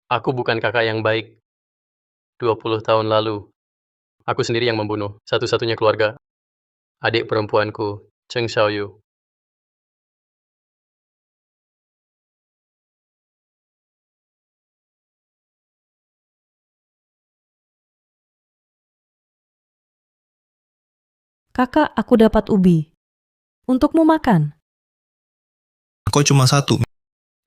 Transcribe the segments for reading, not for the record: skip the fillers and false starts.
Aku bukan kakak yang baik. 20 tahun lalu, aku sendiri yang membunuh satu-satunya keluarga, adik perempuanku, Cheng Xiaoyu. Kakak, aku dapat ubi. Untukmu makan. Kok cuma satu?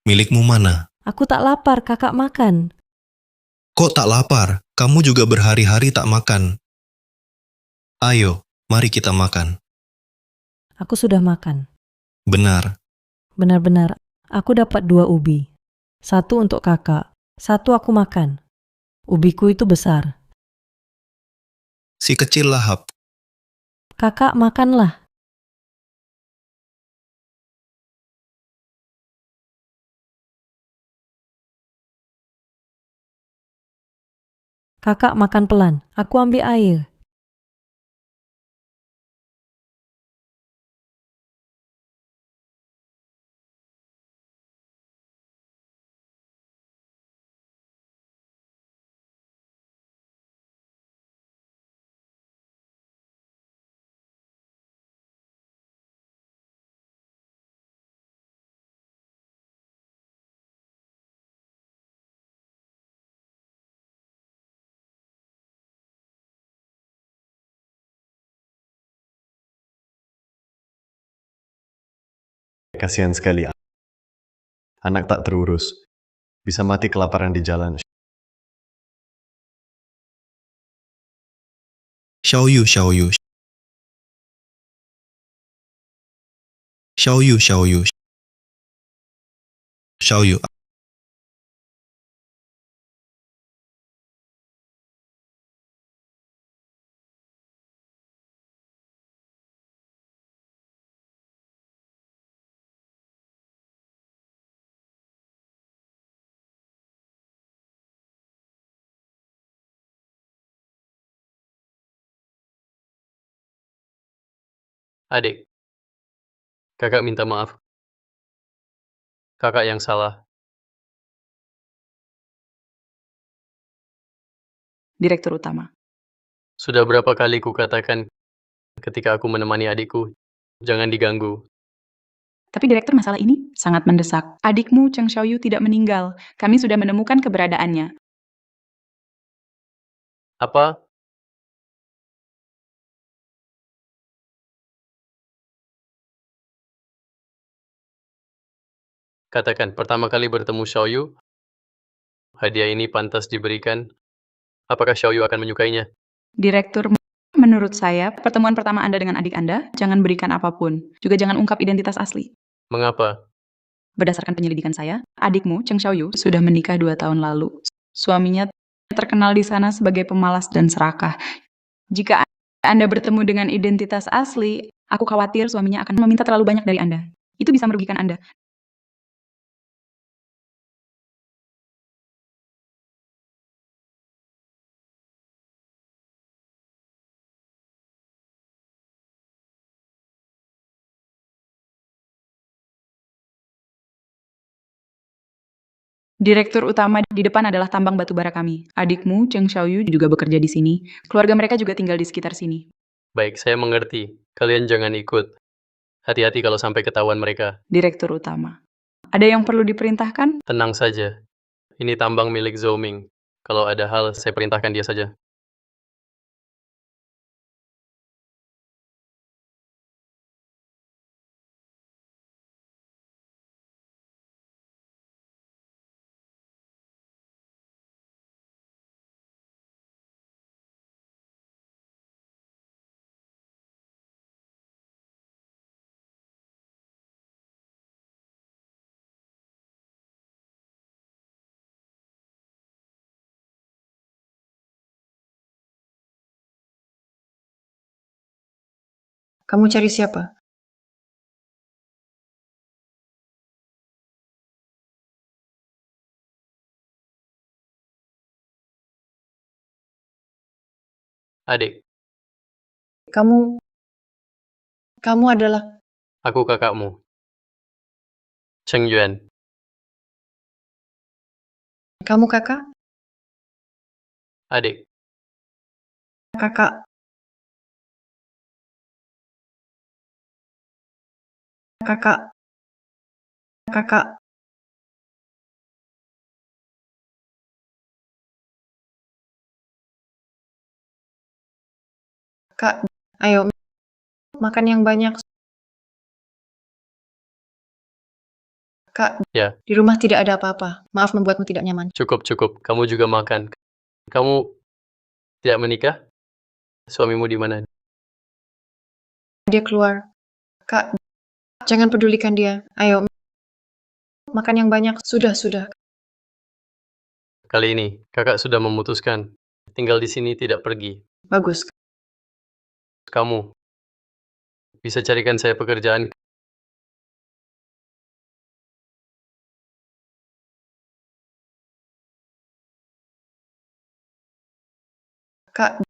Milikmu mana? Aku tak lapar, kakak makan. Kok tak lapar? Kamu juga berhari-hari tak makan. Ayo, mari kita makan. Aku sudah makan. Benar. Benar-benar, aku dapat 2 ubi. Satu untuk kakak, satu aku makan. Ubiku itu besar. Si kecil lahap. Kakak makanlah. Kakak makan pelan, aku ambil air. Kasihan sekali. Anak tak terurus. Bisa mati kelaparan di jalan. Xiaoyu, Xiaoyu. Xiaoyu, Xiaoyu. Xiaoyu. Adik, kakak minta maaf. Kakak yang salah. Direktur Utama. Sudah berapa kali kukatakan ketika aku menemani adikku, jangan diganggu. Tapi Direktur, masalah ini sangat mendesak. Adikmu Cheng Xiaoyu tidak meninggal. Kami sudah menemukan keberadaannya. Apa? Katakan, pertama kali bertemu Xiaoyu, hadiah ini pantas diberikan. Apakah Xiaoyu akan menyukainya? Direktur, menurut saya, pertemuan pertama Anda dengan adik Anda, jangan berikan apapun. Juga jangan ungkap identitas asli. Mengapa? Berdasarkan penyelidikan saya, adikmu, Cheng Xiaoyu, sudah menikah 2 tahun lalu. Suaminya terkenal di sana sebagai pemalas dan serakah. Jika Anda bertemu dengan identitas asli, aku khawatir suaminya akan meminta terlalu banyak dari Anda. Itu bisa merugikan Anda. Direktur utama di depan adalah tambang batubara kami. Adikmu, Cheng Xiaoyu, juga bekerja di sini. Keluarga mereka juga tinggal di sekitar sini. Baik, saya mengerti. Kalian jangan ikut. Hati-hati kalau sampai ketahuan mereka. Direktur utama. Ada yang perlu diperintahkan? Tenang saja. Ini tambang milik Zhou-Ming. Kalau ada hal, saya perintahkan dia saja. Kamu cari siapa? Adik, Kamu adalah... aku kakakmu. Cheng Yuan. Kamu kakak? Adik, Kakak. Kakak. Kakak. Kak, ayo makan yang banyak. Kak, Ya. di rumah tidak ada apa-apa. Maaf membuatmu tidak nyaman. cukup. Kamu juga makan. Kamu tidak menikah? Suamimu di mana? Dia keluar. Kak, jangan pedulikan dia. Ayo, makan yang banyak. Sudah. Kali ini, kakak sudah memutuskan tinggal di sini tidak pergi. Bagus. Kamu bisa carikan saya pekerjaan. Kak,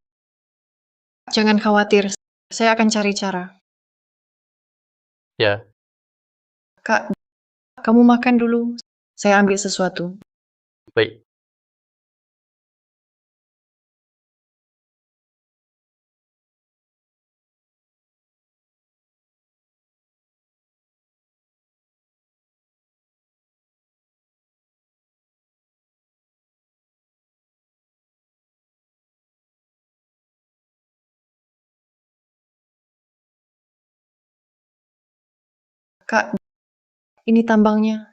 jangan khawatir. Saya akan cari cara. Ya, Kak, kamu makan dulu. Saya ambil sesuatu. baik. Kak, ini tambangnya.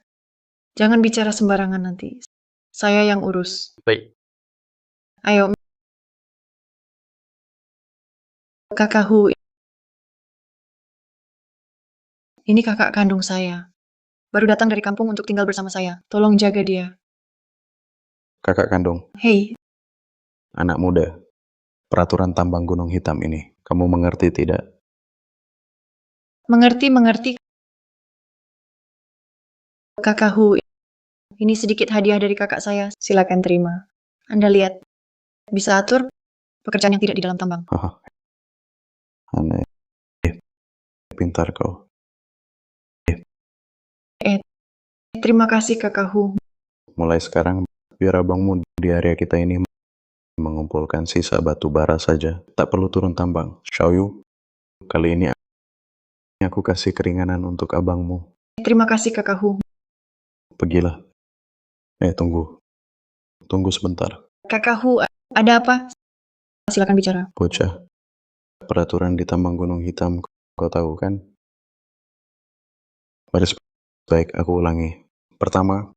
Jangan bicara sembarangan nanti. Saya yang urus. Baik. Ayo. Kakakku. Ini kakak kandung saya. Baru datang dari kampung untuk tinggal bersama saya. Tolong jaga dia. Kakak kandung, Hei, anak muda, peraturan tambang Gunung Hitam ini, kamu mengerti tidak? mengerti. Kakakku, ini sedikit hadiah dari kakak saya. Silakan terima. Anda lihat, bisa atur pekerjaan yang tidak di dalam tambang. Haha. Aneh. Pintar kau. Terima kasih kakakku. Mulai sekarang, biar abangmu di area kita ini mengumpulkan sisa batu bara saja. Tak perlu turun tambang. Xiaoyu, kali ini aku kasih keringanan untuk abangmu. Terima kasih kakakku. Pergilah. Tunggu. Tunggu sebentar. Kakakku, ada apa? Silakan bicara. Bocah, peraturan di tambang Gunung Hitam, kau tahu kan? Baris baik, aku ulangi. Pertama,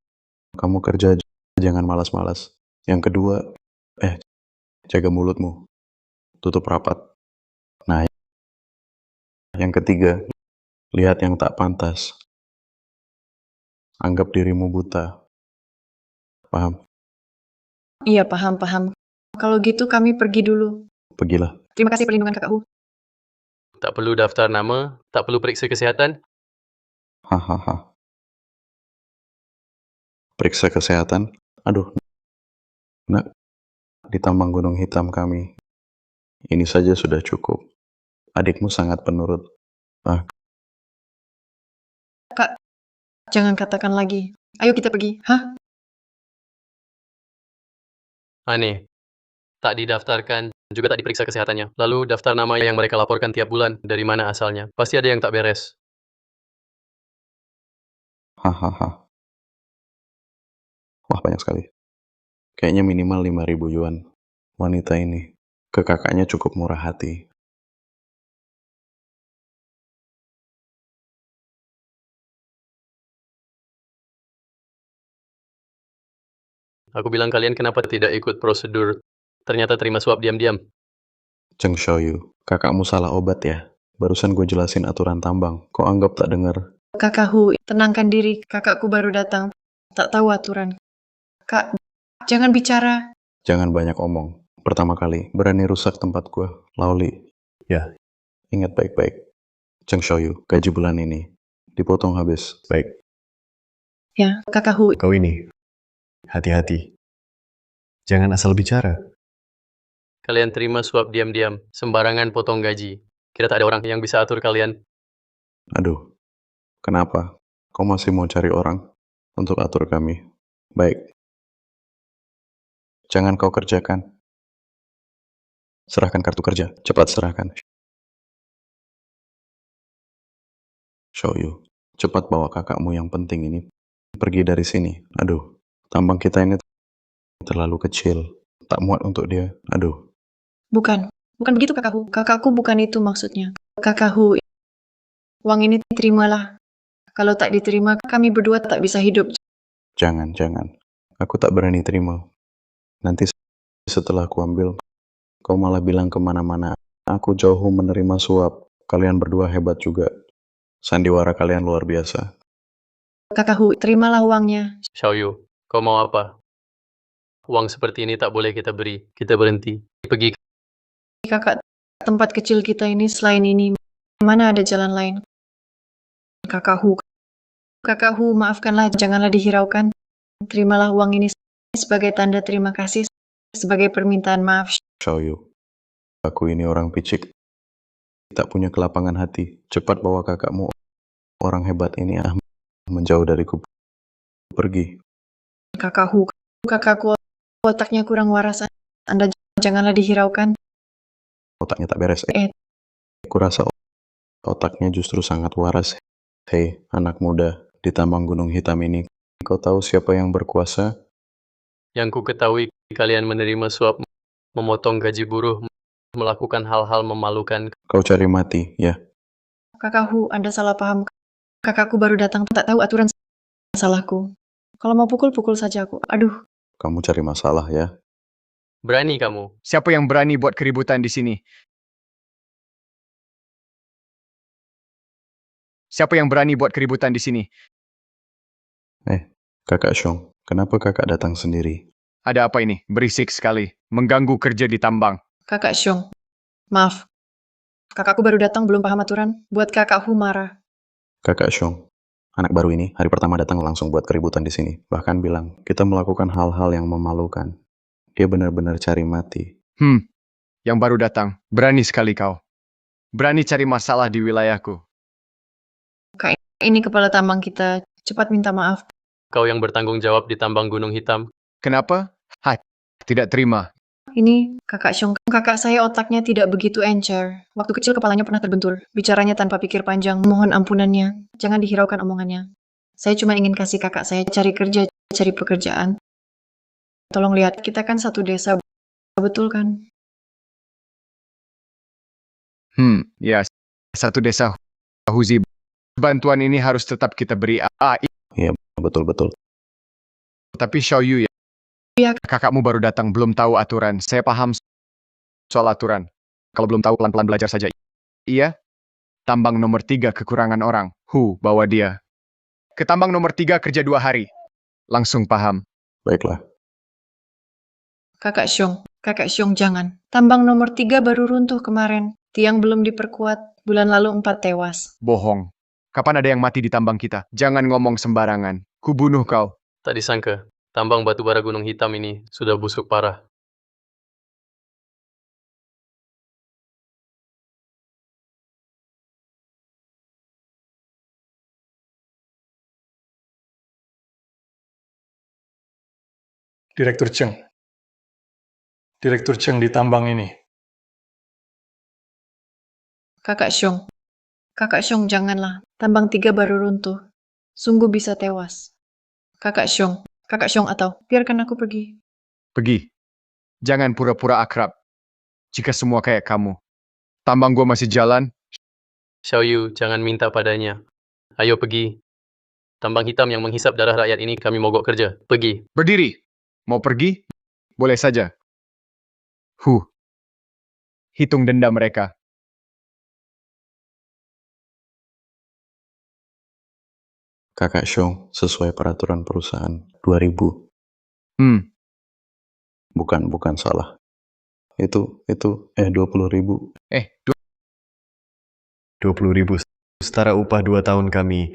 kamu kerja jangan malas-malas. Yang kedua, jaga mulutmu. Tutup rapat. Nah, yang ketiga, lihat yang tak pantas. Anggap dirimu buta. Paham? Iya, paham. Kalau gitu kami pergi dulu. Pergilah. Terima kasih perlindungan kakakku. Tak perlu daftar nama, tak perlu periksa kesihatan. Hahaha. Periksa kesehatan. Aduh, nak, di tambang Gunung Hitam kami. Ini saja sudah cukup. Adikmu sangat penurut. Kak, jangan katakan lagi. Ayo kita pergi. Hah? Aneh. Tak didaftarkan, juga tak diperiksa kesehatannya. Lalu daftar nama yang mereka laporkan tiap bulan, dari mana asalnya. Pasti ada yang tak beres. Hahaha. Wah, banyak sekali. Kayaknya minimal 5.000 yuan. Wanita ini. Ke kakaknya cukup murah hati. Aku bilang kalian kenapa tidak ikut prosedur, ternyata terima suap diam-diam. Cheng Xiaoyu, kakakmu salah obat ya? Barusan gue jelasin aturan tambang. Kok anggap tak dengar? Kakakku, tenangkan diri. Kakakku baru datang. Tak tahu aturan. Kak, jangan bicara. Jangan banyak omong. Pertama kali, berani rusak tempat gue. Laoli. Ya, ingat baik-baik. Cheng Xiaoyu, gaji bulan ini dipotong habis. Baik. Ya, kakakku. Kau ini, hati-hati. Jangan asal bicara. Kalian terima suap diam-diam, sembarangan potong gaji. Kira tak ada orang yang bisa atur kalian. Aduh, kenapa? Kau masih mau cari orang untuk atur kami? Baik, Jangan kau kerjakan. Serahkan kartu kerja. Cepat serahkan. Xiaoyu, cepat bawa kakakmu yang penting ini pergi dari sini. Aduh, tambang kita ini terlalu kecil. Tak muat untuk dia. Aduh, Bukan begitu kakakku. Kakakku bukan itu maksudnya. Kakakku, uang ini terimalah. Kalau tak diterima, kami berdua tak bisa hidup. jangan. Aku tak berani terima. Nanti setelah aku ambil, kau malah bilang kemana-mana. Aku jauh menerima suap. Kalian berdua hebat juga. Sandiwara kalian luar biasa. Kakakku, terimalah uangnya. Xiaoyu, kau mau apa? Uang seperti ini tak boleh kita beri. Kita berhenti. Pergi. Kakak, tempat kecil kita ini selain ini, mana ada jalan lain? Kakakku, maafkanlah, janganlah dihiraukan. Terimalah uang ini sebagai tanda terima kasih, sebagai permintaan maaf. Xiaoyu, aku ini orang picik. Tak punya kelapangan hati. Cepat bawa kakakmu, orang hebat ini menjauh dariku. Pergi. Kakakku, otaknya kurang waras. Anda janganlah dihiraukan. Otaknya tak beres. Kurasa otaknya justru sangat waras. Hei, anak muda, di tambang Gunung Hitam ini, kau tahu siapa yang berkuasa? Yang ku ketahui, kalian menerima suap, memotong gaji buruh, melakukan hal-hal memalukan. Kau cari mati, ya? Kakakku, Anda salah paham. Kakakku baru datang, tak tahu aturan salahku. Kalau mau pukul saja aku. Aduh, Kamu cari masalah, ya? Berani kamu. Siapa yang berani buat keributan di sini? Siapa yang berani buat keributan di sini? Kakak Xiong, kenapa kakak datang sendiri? Ada apa ini? Berisik sekali. Mengganggu kerja di tambang. Kakak Xiong. Maaf. Kakakku baru datang, belum paham aturan. Buat kakakku marah. Kakak Xiong, anak baru ini hari pertama datang langsung buat keributan di sini. Bahkan bilang, kita melakukan hal-hal yang memalukan. Dia benar-benar cari mati. Yang baru datang. Berani sekali kau. Berani cari masalah di wilayahku. Ini kepala tambang kita. Cepat minta maaf. Kau yang bertanggung jawab di tambang Gunung Hitam. Kenapa? Tidak terima. Ini kakak Xiong. Kakak saya otaknya tidak begitu encer. Waktu kecil kepalanya pernah terbentur. Bicaranya tanpa pikir panjang. Mohon ampunannya. Jangan dihiraukan omongannya. Saya cuma ingin kasih kakak saya cari kerja, cari pekerjaan. Tolong lihat, kita kan satu desa. Betul kan? Ya, satu desa Huzi. Bantuan ini harus tetap kita beri. Betul-betul. Tapi Xiaoyu ya. Iya. Kakakmu baru datang, belum tahu aturan. Saya paham soal aturan. Kalau belum tahu, pelan-pelan belajar saja. Iya? Tambang nomor 3 kekurangan orang. Bawa dia. Ke tambang nomor 3 kerja 2 hari. Langsung paham. Baiklah. Kakak Xiong jangan. Tambang nomor 3 baru runtuh kemarin. Tiang belum diperkuat. Bulan lalu 4 tewas. Bohong. Kapan ada yang mati di tambang kita? Jangan ngomong sembarangan. Kubunuh kau. Tak disangka, tambang batubara Gunung Hitam ini sudah busuk parah. Direktur Cheng di tambang ini. Kakak Xiong janganlah. Tambang 3 baru runtuh. Sungguh bisa tewas. Kakak Xiong atau biarkan aku pergi. Pergi. Jangan pura-pura akrab. Jika semua kayak kamu. Tambang gua masih jalan. Xiaoyu, jangan minta padanya. Ayo pergi. Tambang hitam yang menghisap darah rakyat ini kami mogok kerja. Pergi. Berdiri. Mau pergi? Boleh saja. Hitung denda mereka. Kakak Xiong, sesuai peraturan perusahaan, 2.000. Bukan salah. Itu 20.000. 20.000 setara upah 2 tahun kami.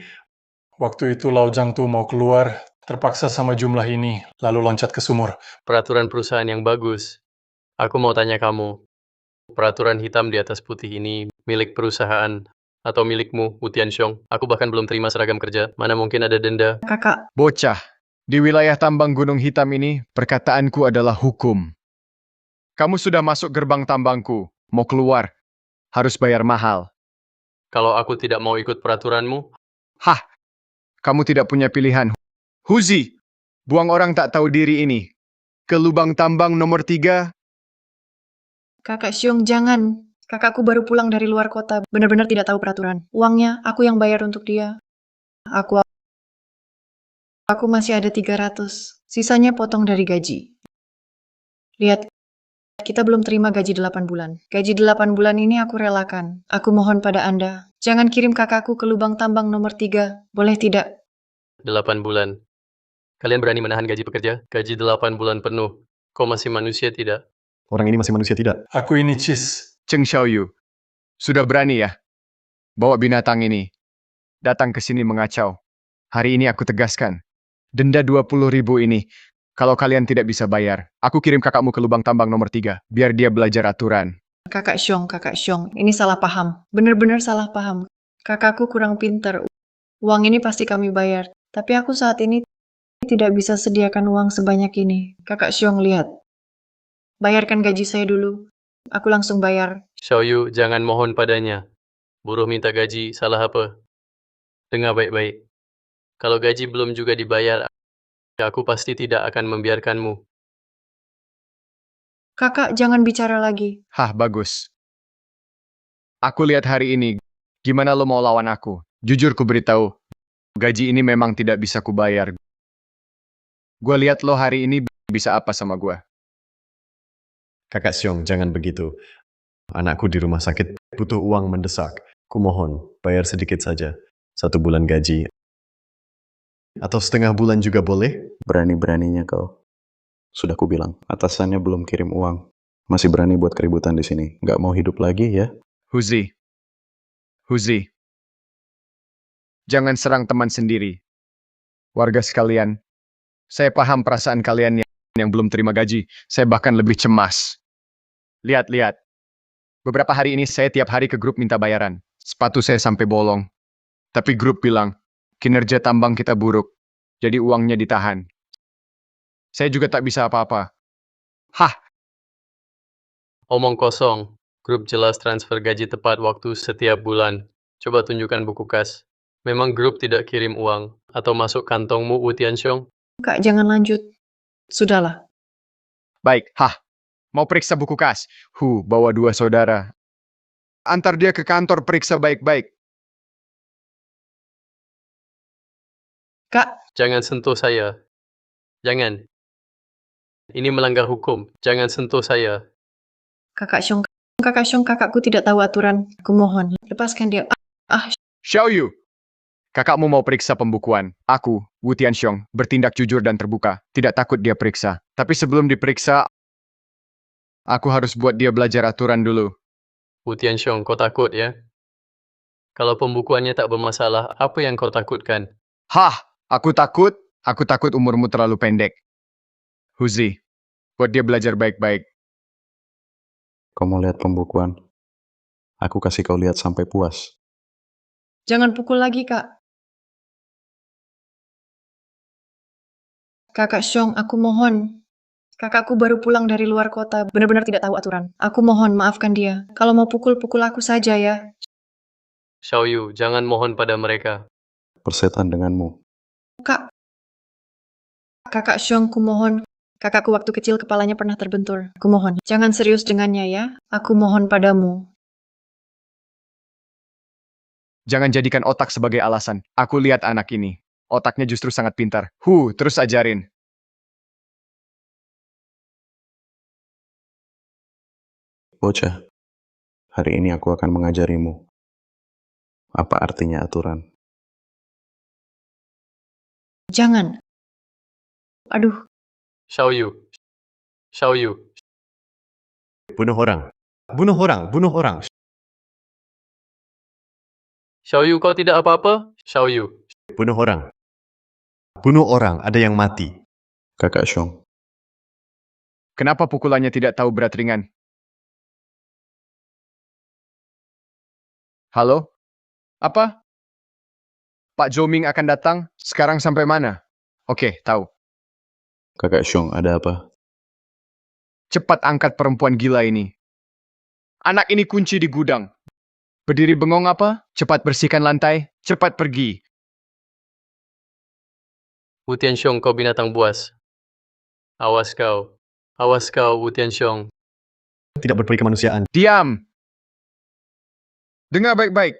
Waktu itu Lao Jiangtu mau keluar, terpaksa sama jumlah ini, lalu loncat ke sumur. Peraturan perusahaan yang bagus. Aku mau tanya kamu, peraturan hitam di atas putih ini milik perusahaan atau milikmu, Wu Tianxiong? Aku bahkan belum terima seragam kerja. Mana mungkin ada denda? Kakak, Bocah. Di wilayah tambang Gunung Hitam ini, perkataanku adalah hukum. Kamu sudah masuk gerbang tambangku, mau keluar, harus bayar mahal. Kalau aku tidak mau ikut peraturanmu, Hah, kamu tidak punya pilihan. Huzi, buang orang tak tahu diri ini. Ke lubang tambang nomor 3. Kakak Xiong, jangan. Kakakku baru pulang dari luar kota, benar-benar tidak tahu peraturan. Uangnya, aku yang bayar untuk dia. Aku masih ada 300. Sisanya potong dari gaji. Lihat, kita belum terima gaji 8 bulan. Gaji 8 bulan ini aku relakan. Aku mohon pada Anda, jangan kirim kakakku ke lubang tambang nomor 3. Boleh tidak? 8 bulan. Kalian berani menahan gaji pekerja? Gaji 8 bulan penuh. Kau masih manusia tidak? Orang ini masih manusia tidak? Aku ini Cis. Cheng Xiaoyu, sudah berani ya? Bawa binatang ini. Datang ke sini mengacau. Hari ini aku tegaskan. Denda 20.000 ini. Kalau kalian tidak bisa bayar, aku kirim kakakmu ke lubang tambang nomor 3. Biar dia belajar aturan. Kakak Xiong, ini salah paham. Benar-benar salah paham. Kakakku kurang pintar. Uang ini pasti kami bayar. Tapi aku saat ini tidak bisa sediakan uang sebanyak ini. Kakak Xiong, lihat. Bayarkan gaji saya dulu. Aku langsung bayar. Xiaoyu, jangan mohon padanya. Buruh minta gaji, salah apa? Dengar baik-baik. Kalau gaji belum juga dibayar, aku pasti tidak akan membiarkanmu. Kakak, jangan bicara lagi. Hah, bagus. Aku lihat hari ini, gimana lo mau lawan aku? Jujur ku beritahu, gaji ini memang tidak bisa kubayar. Gue lihat lo hari ini bisa apa sama gue. Kakak Xiong, jangan begitu. Anakku di rumah sakit butuh uang mendesak. Kumohon, bayar sedikit saja. 1 bulan gaji. Atau setengah bulan juga boleh? Berani-beraninya kau. Sudah kubilang, atasannya belum kirim uang. Masih berani buat keributan di sini. Nggak mau hidup lagi ya? Huzi. Jangan serang teman sendiri. Warga sekalian, saya paham perasaan kalian yang belum terima gaji. Saya bahkan lebih cemas. Lihat. Beberapa hari ini saya tiap hari ke grup minta bayaran. Sepatu saya sampai bolong. Tapi grup bilang, kinerja tambang kita buruk. Jadi uangnya ditahan. Saya juga tak bisa apa-apa. Hah, Omong kosong. Grup jelas transfer gaji tepat waktu setiap bulan. Coba tunjukkan buku kas. Memang grup tidak kirim uang atau masuk kantongmu, Wu Tianxiong? Kak, jangan lanjut. Sudahlah. baik. Mau periksa buku kas? Bawa 2 saudara. Antar dia ke kantor periksa baik-baik. Kak, Jangan sentuh saya. Jangan. Ini melanggar hukum. Jangan sentuh saya. Kakak Xiong, kakakku tidak tahu aturan. Aku mohon, lepaskan dia. Xiaoyu, kakakmu mau periksa pembukuan. Aku, Wu Tianxiong, bertindak jujur dan terbuka. Tidak takut dia periksa. Tapi sebelum diperiksa, aku harus buat dia belajar aturan dulu. Wu Tianxiong, kau takut ya? Kalau pembukuannya tak bermasalah, apa yang kau takutkan? Aku takut umurmu terlalu pendek. Huzi, buat dia belajar baik-baik. Kau mau lihat pembukuan? Aku kasih kau lihat sampai puas. Jangan pukul lagi, Kak. Kakak Xiong, aku mohon. Kakakku baru pulang dari luar kota, benar-benar tidak tahu aturan. Aku mohon, maafkan dia. Kalau mau pukul aku saja ya. Xiaoyu, jangan mohon pada mereka. Persetan denganmu. Kakak Xiong, ku mohon. Kakakku waktu kecil kepalanya pernah terbentur. Aku mohon, jangan serius dengannya ya. Aku mohon padamu. Jangan jadikan otak sebagai alasan. Aku lihat anak ini. Otaknya justru sangat pintar. Terus ajarin. Bocah, hari ini aku akan mengajarimu. Apa artinya aturan? Jangan. Aduh, Xiaoyu. Bunuh orang. Bunuh orang. Bunuh orang. Xiaoyu, kau tidak apa-apa? Xiaoyu. Bunuh orang. Bunuh orang. Ada yang mati. Kakak Xiong, Kenapa pukulannya tidak tahu berat ringan? Halo? Apa? Pak Zhou Ming akan datang? Sekarang sampai mana? Oke, tahu. Kakak Xiong, ada apa? Cepat angkat perempuan gila ini. Anak ini kunci di gudang. Berdiri bengong apa? Cepat bersihkan lantai. Cepat pergi. Wu Tianxiong, kau binatang buas. Awas kau. Awas kau, Wu Tianxiong. Tidak berperi kemanusiaan. Diam. Dengar baik-baik.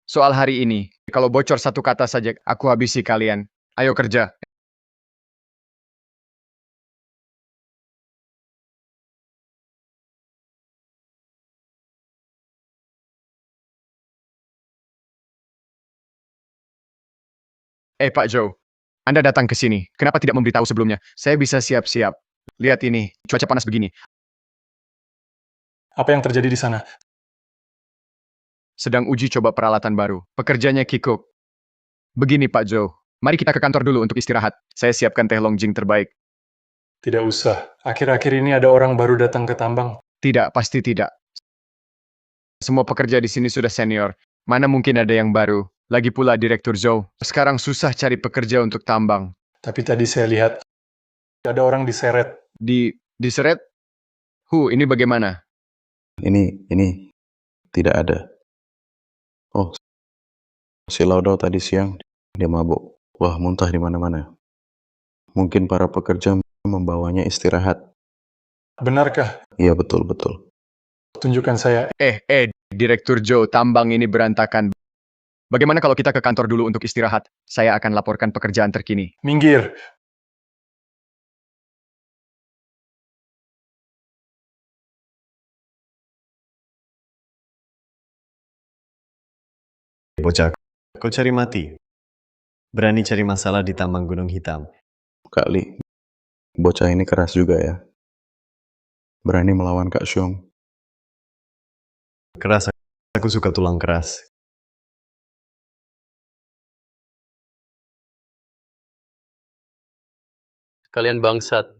Soal hari ini, kalau bocor satu kata saja, aku habisi kalian. Ayo kerja. Pak Joe, Anda datang ke sini. Kenapa tidak memberitahu sebelumnya? Saya bisa siap-siap. Lihat ini, cuaca panas begini. Apa yang terjadi di sana? Sedang uji coba peralatan baru. Pekerjanya kikuk. Begini Pak Joe, mari kita ke kantor dulu untuk istirahat. Saya siapkan teh Longjing terbaik. Tidak usah. Akhir-akhir ini ada orang baru datang ke tambang. Tidak, pasti tidak. Semua pekerja di sini sudah senior. Mana mungkin ada yang baru. Lagi pula Direktur Zhou. Sekarang susah cari pekerja untuk tambang. Tapi tadi saya lihat ada orang diseret. Diseret? Ini bagaimana? Ini tidak ada. Oh, si Laudau tadi siang, dia mabuk. Wah, muntah di mana-mana. Mungkin para pekerja membawanya istirahat. Benarkah? Iya, betul-betul. Tunjukkan saya. Direktur Zhou, tambang ini berantakan. Bagaimana kalau kita ke kantor dulu untuk istirahat? Saya akan laporkan pekerjaan terkini. Minggir. Bocah, kau cari mati. Berani cari masalah di tambang Gunung Hitam. Kak Li, bocah ini keras juga ya. Berani melawan Kak Xiong. Keras, aku suka tulang keras. Kalian bangsat.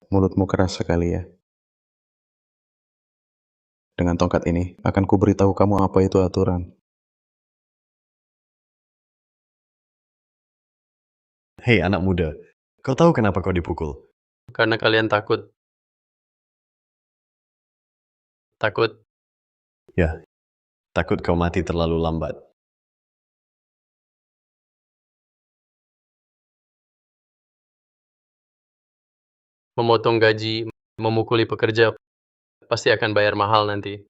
Mulutmu keras sekali ya. Dengan tongkat ini, akan kuberitahu kamu apa itu aturan. Hei anak muda, kau tahu kenapa kau dipukul? Karena kalian takut. Takut. Ya, takut kau mati terlalu lambat. Memotong gaji, memukuli pekerja, pasti akan bayar mahal nanti.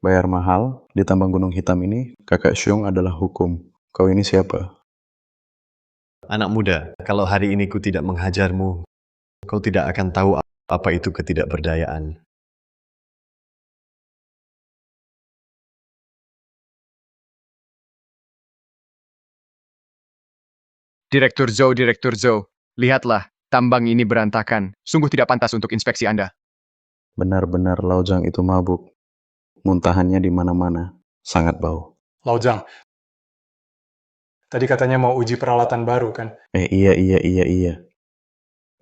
Bayar mahal, di tambang Gunung Hitam ini, Kakak Xiong adalah hukum. Kau ini siapa? Anak muda, kalau hari ini ku tidak menghajarmu, kau tidak akan tahu apa itu ketidakberdayaan. Direktur Zhou, lihatlah, tambang ini berantakan. Sungguh tidak pantas untuk inspeksi Anda. Benar-benar Laujang itu mabuk. Muntahannya di mana-mana. Sangat bau. Laujang. Tadi katanya mau uji peralatan baru kan? Iya.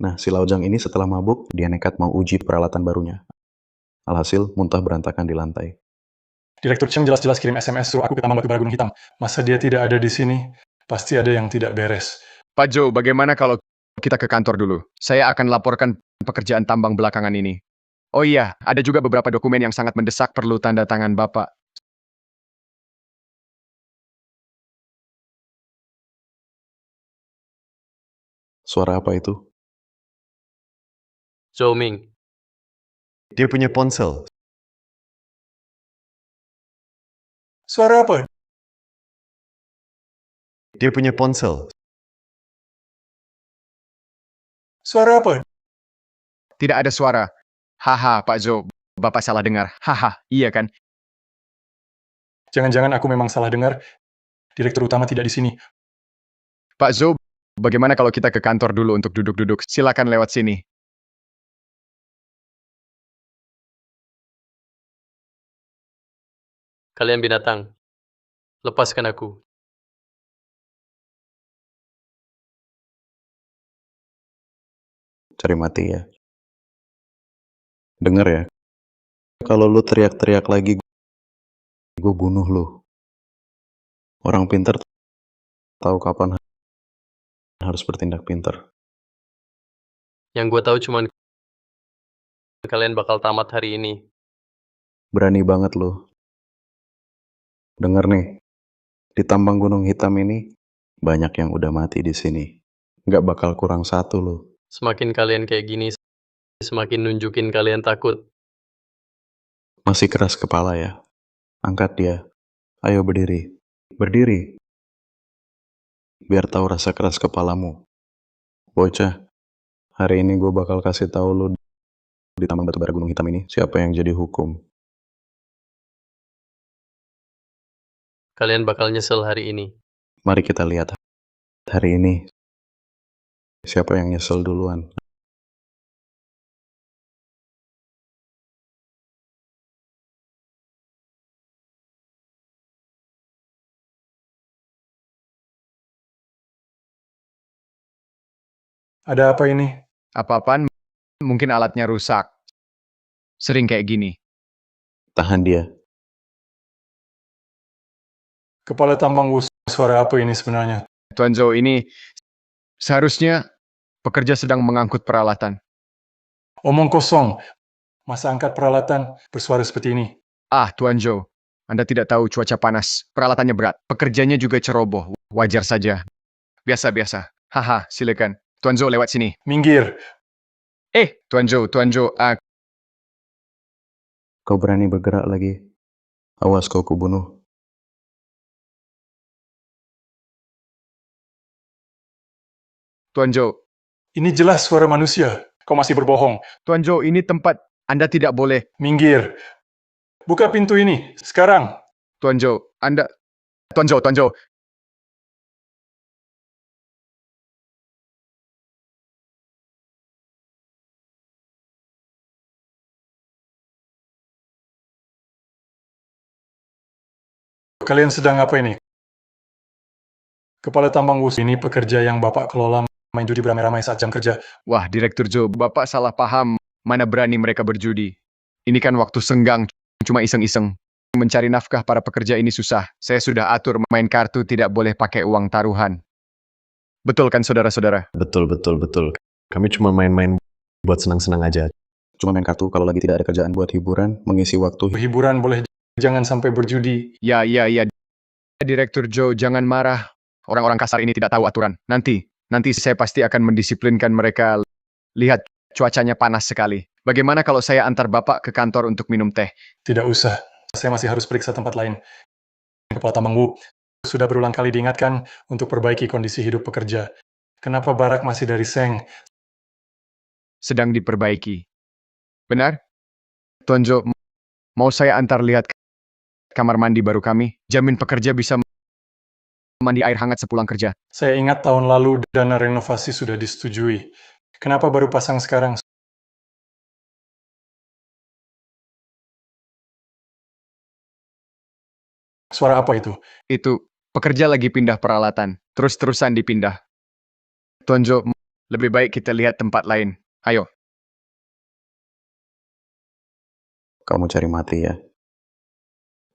Nah, si Laujang ini setelah mabuk, dia nekat mau uji peralatan barunya. Alhasil, muntah berantakan di lantai. Direktur Cheng jelas-jelas kirim SMS suruh aku ke tambang batubara Gunung Hitam. Masa dia tidak ada di sini? Pasti ada yang tidak beres. Pak Joe, bagaimana kalau kita ke kantor dulu? Saya akan laporkan pekerjaan tambang belakangan ini. Oh iya, ada juga beberapa dokumen yang sangat mendesak perlu tanda tangan Bapak. Suara apa itu? Zhou Ming. Dia punya ponsel. Suara apa? Dia punya ponsel. Suara apa? Tidak ada suara. Haha, Pak Joe, Bapak salah dengar. Haha, iya kan? Jangan-jangan aku memang salah dengar. Direktur utama tidak di sini. Pak Joe, bagaimana kalau kita ke kantor dulu untuk duduk-duduk? Silakan lewat sini. Kalian binatang. Lepaskan aku. Cari mati ya. Dengar ya. Kalau lu teriak-teriak lagi, gue bunuh lu. Orang pintar tahu kapan harus bertindak pintar. Yang gue tahu cuman kalian bakal tamat hari ini. Berani banget lo. Denger nih, di tambang Gunung Hitam ini, banyak yang udah mati di sini. Nggak bakal kurang satu lo. Semakin kalian kayak gini, semakin nunjukin kalian takut. Masih keras kepala ya? Angkat dia. Ayo berdiri. Berdiri. Biar tahu rasa keras kepalamu. Bocah, hari ini gue bakal kasih tahu lo di tambang batubara Gunung Hitam ini siapa yang jadi hukum. Kalian bakal nyesel hari ini. Mari kita lihat hari ini siapa yang nyesel duluan. Ada apa ini? Apa-apaan? Mungkin alatnya rusak. Sering kayak gini. Tahan dia. Kepala tambang Wu, suara apa ini sebenarnya? Tuan Zhou, ini seharusnya pekerja sedang mengangkut peralatan. Omong kosong. Masa angkat peralatan bersuara seperti ini? Ah, Tuan Zhou, Anda tidak tahu cuaca panas. Peralatannya berat. Pekerjanya juga ceroboh. Wajar saja. Biasa-biasa. Haha, silakan. Tuan Zhou lewat sini. Minggir. Tuan Zhou, Kau berani bergerak lagi. Awas kau kubunuh. Tuan Zhou, Ini jelas suara manusia. Kau masih berbohong. Tuan Zhou, ini tempat Anda tidak boleh. Minggir. Buka pintu ini. Sekarang. Tuan Zhou, Tuan Zhou. Kalian sedang apa ini? Kepala tambang Wu ini pekerja yang Bapak kelola main judi beramai-ramai saat jam kerja. Wah, Direktur Zhou, Bapak salah paham. Mana berani mereka berjudi. Ini kan waktu senggang, cuma iseng-iseng. Mencari nafkah para pekerja ini susah. Saya sudah atur main kartu tidak boleh pakai uang taruhan. Betul kan, saudara-saudara? Betul, betul, betul. Kami cuma main-main buat senang-senang aja. Cuma main kartu kalau lagi tidak ada kerjaan buat hiburan, mengisi waktu. Hiburan boleh, jangan sampai berjudi. Ya. Direktur Zhou, jangan marah. Orang-orang kasar ini tidak tahu aturan. Nanti saya pasti akan mendisiplinkan mereka. Lihat, cuacanya panas sekali. Bagaimana kalau saya antar Bapak ke kantor untuk minum teh? Tidak usah. Saya masih harus periksa tempat lain. Kepala tambang Wu sudah berulang kali diingatkan untuk perbaiki kondisi hidup pekerja. Kenapa barak masih dari seng? Sedang diperbaiki. Benar? Tuan Zhou, mau saya antar lihat kamar mandi baru kami? Jamin pekerja bisa mandi air hangat sepulang kerja. Saya ingat tahun lalu dana renovasi sudah disetujui. Kenapa baru pasang sekarang? Suara apa itu? Itu, pekerja lagi pindah peralatan. Terus-terusan dipindah. Tuan Zhou, lebih baik kita lihat tempat lain. Ayo. Kamu cari mati ya.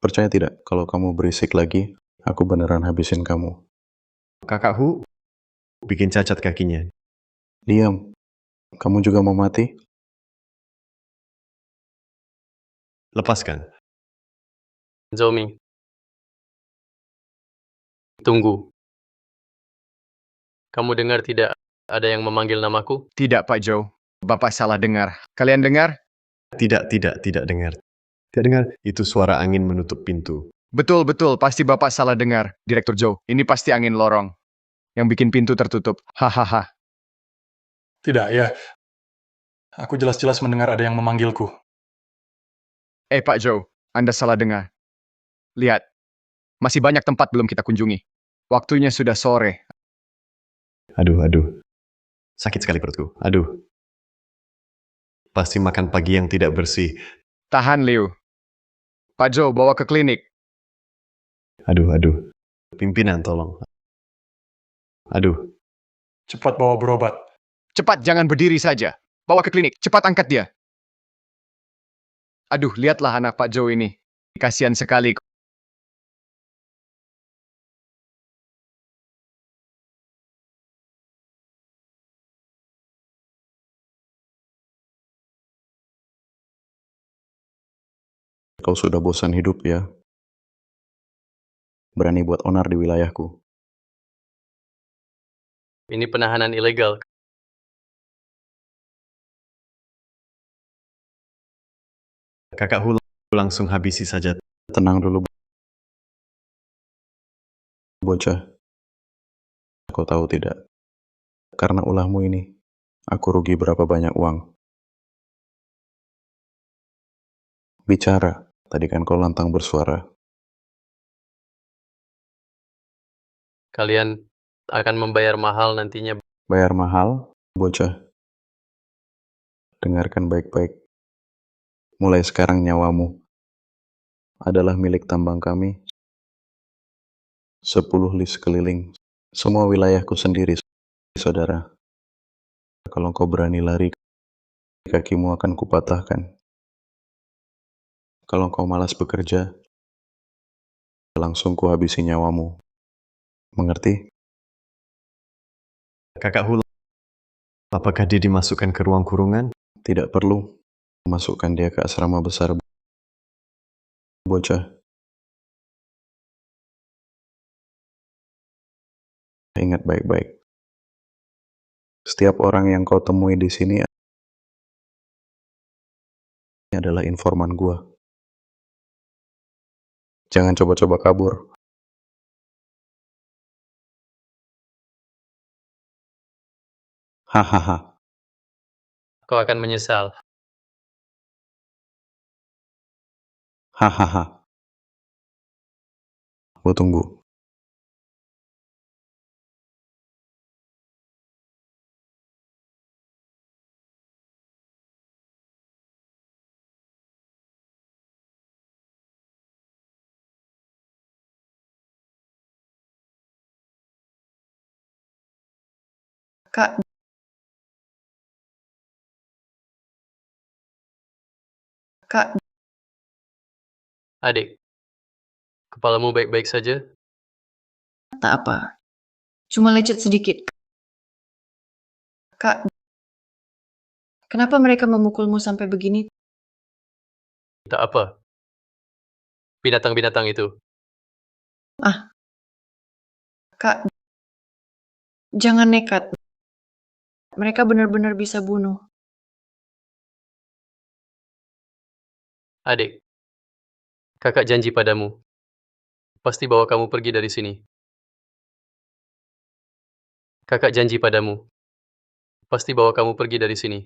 Percaya tidak, kalau kamu berisik lagi, aku beneran habisin kamu. Kakak Hu bikin cacat kakinya. Diam. Kamu juga mau mati? Lepaskan. Zomi. Tunggu. Kamu dengar tidak ada yang memanggil namaku? Tidak, Pak Zhou. Bapak salah dengar. Kalian dengar? Tidak dengar. Tidak dengar. Itu suara angin menutup pintu. Betul. Pasti Bapak salah dengar. Direktur Zhou, ini pasti angin lorong. Yang bikin pintu tertutup. Hahaha. Tidak, ya. Aku jelas-jelas mendengar ada yang memanggilku. Pak Zhou, Anda salah dengar. Lihat, masih banyak tempat belum kita kunjungi. Waktunya sudah sore. Aduh. Sakit sekali perutku. Aduh. Pasti makan pagi yang tidak bersih. Tahan, Liu. Pak Zhou, bawa ke klinik. Aduh. Pimpinan, tolong. Aduh. Cepat bawa berobat. Cepat, jangan berdiri saja. Bawa ke klinik, cepat angkat dia. Aduh, lihatlah anak Pak Zhou ini. Kasihan sekali. kau sudah bosan hidup ya? Berani buat onar di wilayahku. Ini penahanan ilegal. Kakak Hu langsung habisi saja. Tenang dulu, bocah. Kau tahu tidak? Karena ulahmu ini, aku rugi berapa banyak uang. Bicara, tadi kan kau lantang bersuara. Kalian akan membayar mahal nantinya. Bayar mahal, bocah. Dengarkan baik-baik. Mulai sekarang nyawamu adalah milik tambang kami. 10 lis keliling. Semua wilayahku sendiri, saudara. Kalau kau berani lari, kakimu akan kupatahkan. Kalau kau malas bekerja, langsung kuhabisi nyawamu. Mengerti? Kakak Hu, apakah dia dimasukkan ke ruang kurungan? Tidak perlu masukkan dia ke asrama besar, bocah. Ingat baik-baik. Setiap orang yang kau temui di sini adalah informan gua. Jangan coba-coba kabur. Hahaha. Kau akan menyesal. Hahaha. Gua tunggu. Kak, Kak, Adik, kepalamu baik-baik saja? tak apa. Cuma lecet sedikit. Kak, kenapa mereka memukulmu sampai begini? Tak apa. Binatang-binatang itu. Kak, jangan nekat. Mereka benar-benar bisa bunuh. Adik, kakak janji padamu. Pasti bawa kamu pergi dari sini. Kakak janji padamu. Pasti bawa kamu pergi dari sini.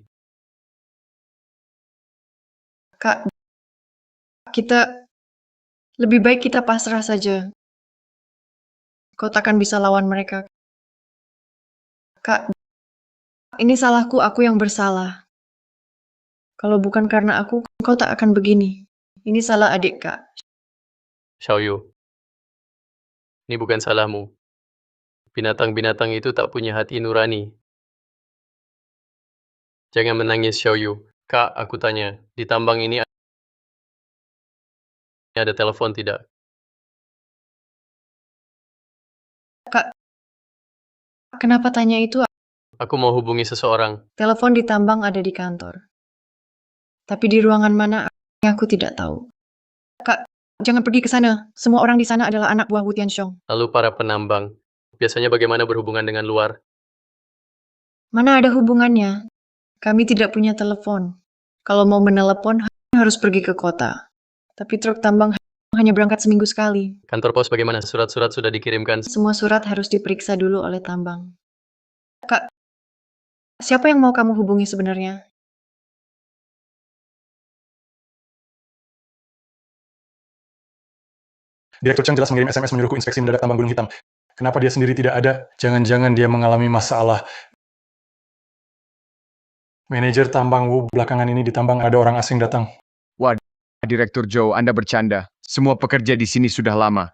Kak, lebih baik kita pasrah saja. Kau takkan bisa lawan mereka. Kak, ini salahku, aku yang bersalah. Kalau bukan karena aku, kau tak akan begini. Ini salah adik, Kak. Xiaoyu, ini bukan salahmu. Binatang-binatang itu tak punya hati nurani. Jangan menangis, Xiaoyu. Kak, aku tanya, di tambang ini ada telepon tidak? Kak, kenapa tanya itu? Aku mau hubungi seseorang. Telepon di tambang ada di kantor. Tapi di ruangan mana, aku tidak tahu. Kak, jangan pergi ke sana. Semua orang di sana adalah anak buah Wu Tianxiong. Lalu para penambang, biasanya bagaimana berhubungan dengan luar? Mana ada hubungannya? Kami tidak punya telepon. Kalau mau menelepon, harus pergi ke kota. Tapi truk tambang hanya berangkat seminggu sekali. Kantor pos bagaimana? Surat-surat sudah dikirimkan. Semua surat harus diperiksa dulu oleh tambang. Kak, siapa yang mau kamu hubungi sebenarnya? Direktur Cheng jelas mengirim SMS menyuruhku inspeksi mendadak tambang Gunung Hitam. Kenapa dia sendiri tidak ada? Jangan-jangan dia mengalami masalah. Manajer tambang Wu belakangan ini di tambang ada orang asing datang. Wah, Direktur Joe, Anda bercanda. Semua pekerja di sini sudah lama.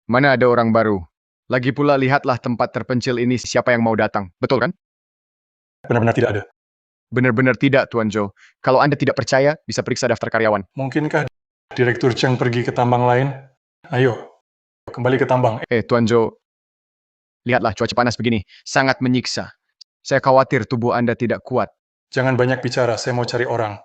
Mana ada orang baru? Lagi pula lihatlah tempat terpencil ini siapa yang mau datang. Betul kan? Benar-benar tidak ada. Benar-benar tidak, Tuan Joe. Kalau Anda tidak percaya, bisa periksa daftar karyawan. Mungkinkah Direktur Cheng pergi ke tambang lain? Ayo, kembali ke tambang. Tuan Joe, lihatlah cuaca panas begini. Sangat menyiksa. Saya khawatir tubuh Anda tidak kuat. Jangan banyak bicara, saya mau cari orang.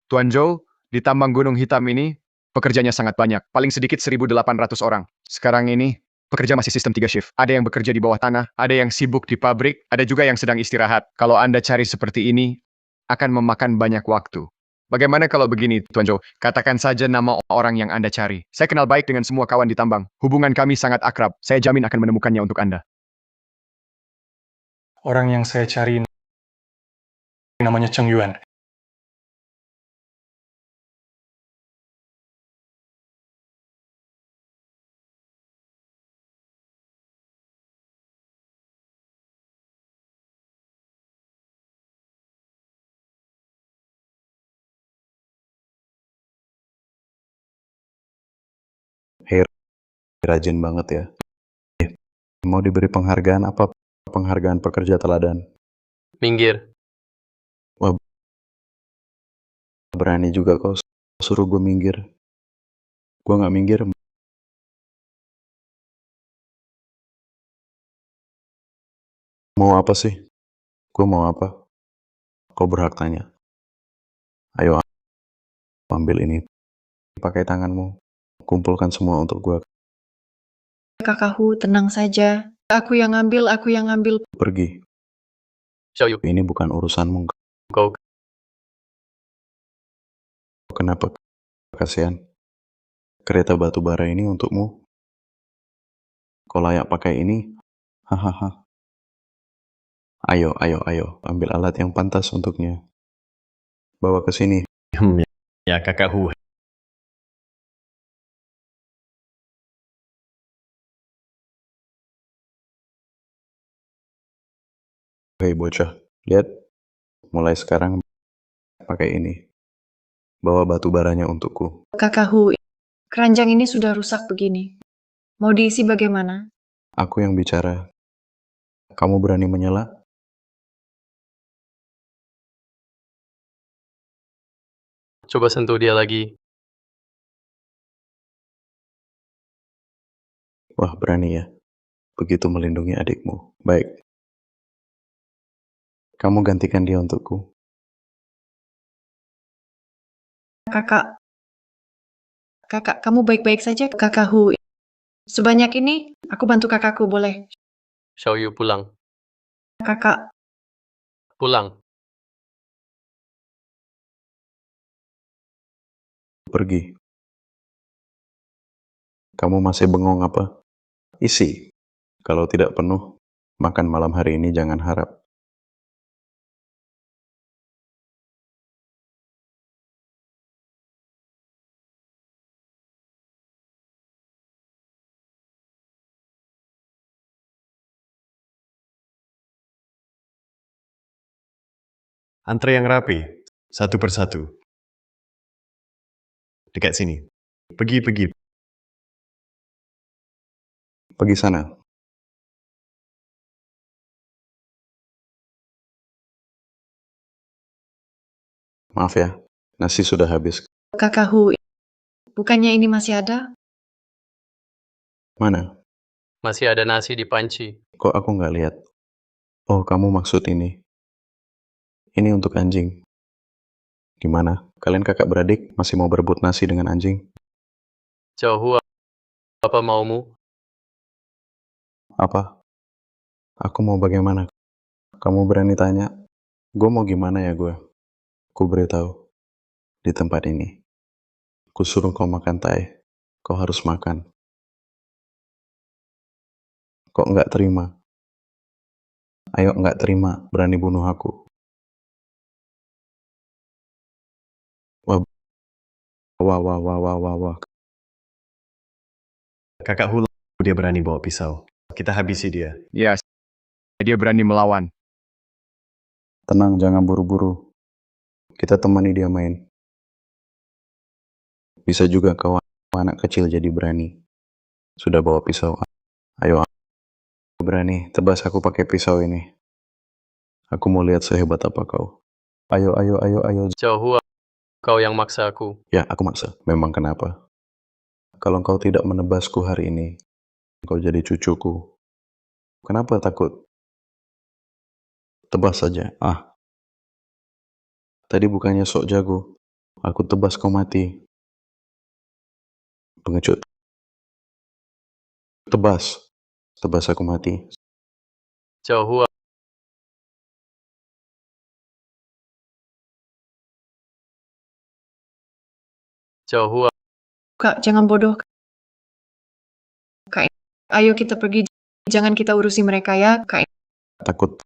Tuan Joe, di tambang Gunung Hitam ini, Pekerjanya sangat banyak, paling sedikit 1.800 orang. Sekarang ini, pekerja masih sistem 3 shift. Ada yang bekerja di bawah tanah, ada yang sibuk di pabrik, ada juga yang sedang istirahat. Kalau Anda cari seperti ini, akan memakan banyak waktu. Bagaimana kalau begini, Tuan Joe? Katakan saja nama orang yang Anda cari. Saya kenal baik dengan semua kawan di tambang. Hubungan kami sangat akrab. Saya jamin akan menemukannya untuk Anda. Orang yang saya cari namanya Cheng Yuan. Hei, rajin banget ya. Mau diberi penghargaan apa? Penghargaan pekerja teladan. Minggir. Wah, berani juga kau suruh gue minggir. Gue nggak minggir. Mau apa sih? Gue mau apa? Kau berhak tanya. Ayo, ambil ini. Pakai tanganmu. Kumpulkan semua untuk gue. Kakak Hu, tenang saja. Aku yang ngambil. Pergi. Xiao Yu, Ini bukan urusanmu. kau Kenapa? Kasihan. Kereta batu bara ini untukmu. Kau layak pakai ini. Hahaha. Ayo, ayo, ayo. Ambil alat yang pantas untuknya. Bawa ke sini. Ya, Kakak Hu. Hei bocah, lihat. Mulai sekarang pakai ini. Bawa batu baranya untukku. Kakak Hu, keranjang ini sudah rusak begini. Mau diisi bagaimana? Aku yang bicara. Kamu berani menyela? coba sentuh dia lagi. Wah, berani ya. Begitu melindungi adikmu. Baik. Kamu gantikan dia untukku. Kakak, kamu baik-baik saja, Kakak Hu. Sebanyak ini, aku bantu kakakku, boleh? Xiao Yu pulang. Kakak, Pulang. Pergi. Kamu masih bengong apa? Isi. Kalau tidak penuh, makan malam hari ini jangan harap. Antre yang rapi, satu persatu. Dekat sini. Pergi. Pergi sana. Maaf ya, nasi sudah habis. Kakak Hu, bukannya ini masih ada? Mana? Masih ada nasi di panci. Kok aku nggak lihat? Oh, kamu maksud ini. Ini untuk anjing. Gimana? Kalian kakak beradik masih mau berebut nasi dengan anjing? Xiao Hu, apa maumu? Apa? Aku mau bagaimana? Kamu berani tanya? Gue mau gimana ya gue? Ku beritahu. Di tempat ini. Ku suruh kau makan Thai. Kau harus makan. Kok nggak terima? Ayo nggak terima, berani bunuh aku. Wah, wah. Kakak Hu, dia berani bawa pisau. Kita habisi dia. Ya, dia berani melawan. Tenang, jangan buru-buru. Kita temani dia main. Bisa juga kau anak kecil jadi berani. Sudah bawa pisau. Ayo, berani. Tebas aku pakai pisau ini. Aku mau lihat sehebat apa kau. Ayo. Xiao Hu, kau yang maksa aku. Ya, aku maksa. Memang kenapa? Kalau kau tidak menebasku hari ini, kau jadi cucuku. Kenapa takut? Tebas saja. Tadi bukannya sok jago. Aku tebas kau mati. Pengecut. Tebas. Tebas aku mati. Xiao Hua, Xiao Hua, Kak, jangan bodoh. Kak, ayo kita pergi. Jangan kita urusi mereka ya, Kak. Takut.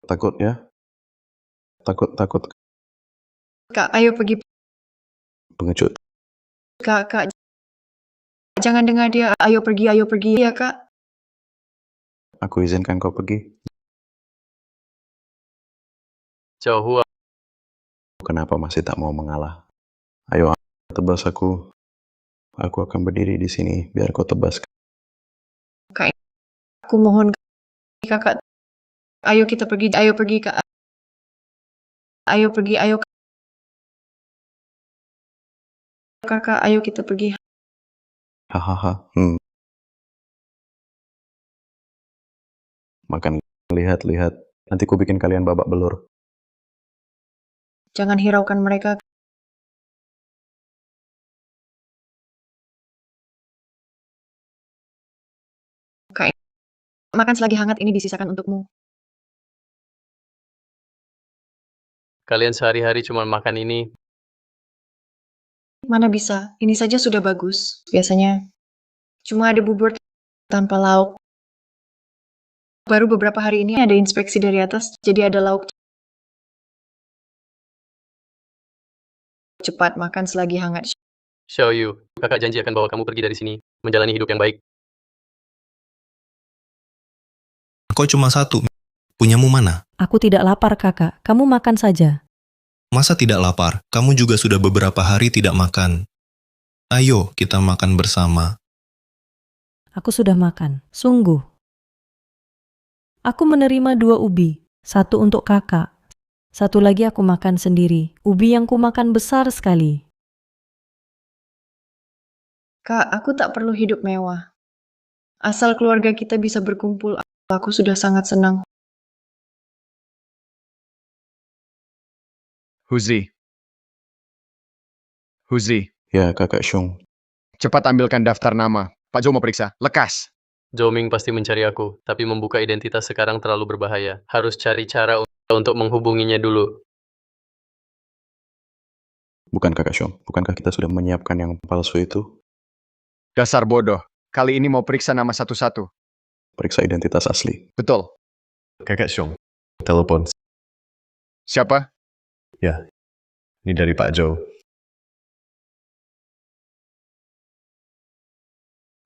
Takut ya. Takut. Kak, ayo pergi. Pengecut. Kak, jangan dengar dia. Ayo pergi ya, Kak. Aku izinkan kau pergi. Xiao Hua, Kenapa masih tak mau mengalah? Ayo, tebas aku. Aku akan berdiri di sini biar kau tebas. Kak, aku mohon, Kakak. Ayo kita pergi. Ayo pergi, Kak. Ayo pergi, ayo. Kakak, ayo kita pergi. Hahaha. Makan. Lihat. Nanti ku bikin kalian babak belur. Jangan hiraukan mereka. Kak, makan selagi hangat ini disisakan untukmu. kalian sehari-hari cuma makan ini. Mana bisa, ini saja sudah bagus. Biasanya cuma ada bubur tanpa lauk. Baru beberapa hari ini ada inspeksi dari atas, jadi ada lauk. Cepat makan selagi hangat. Xiao Yu, kakak janji akan bawa kamu pergi dari sini, menjalani hidup yang baik. Kau cuma satu. Punyamu mana? Aku tidak lapar, Kakak. Kamu makan saja. Masa tidak lapar? Kamu juga sudah beberapa hari tidak makan. Ayo, kita makan bersama. Aku sudah makan. Sungguh. Aku menerima 2 ubi. 1 untuk Kakak. 1 lagi aku makan sendiri. Ubi yang kumakan besar sekali. Kak, aku tak perlu hidup mewah. Asal keluarga kita bisa berkumpul, aku sudah sangat senang. Huzi. Ya, Kakak Xiong. Cepat ambilkan daftar nama. Pak Jo mau periksa. Lekas. Zhou Ming pasti mencari aku, tapi membuka identitas sekarang terlalu berbahaya. Harus cari cara untuk menghubunginya dulu. Bukan Kakak Xiong. Bukankah kita sudah menyiapkan yang palsu itu? Dasar bodoh. Kali ini mau periksa nama satu-satu. Periksa identitas asli. Betul. Kakak Xiong, telepon. Siapa? Ya, ini dari Pak Jo.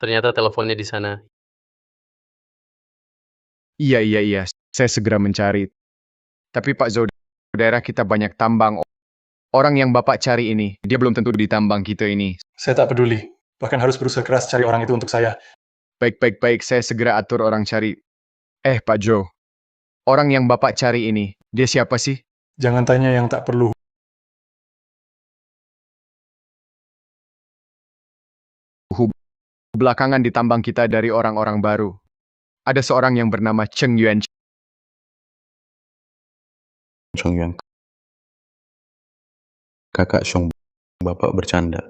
Ternyata teleponnya di sana. Iya. Saya segera mencari. Tapi Pak Zo, daerah kita banyak tambang. Orang yang Bapak cari ini, dia belum tentu di tambang kita ini. Saya tak peduli. Bahkan harus berusaha keras cari orang itu untuk saya. Baik. Saya segera atur orang cari. Pak Jo, orang yang Bapak cari ini, dia siapa sih? Jangan tanya yang tak perlu. Belakangan di tambang kita dari orang-orang baru. Ada seorang yang bernama Cheng Yuan. Xiong Yuan. Kakak Xiong, Bapak bercanda.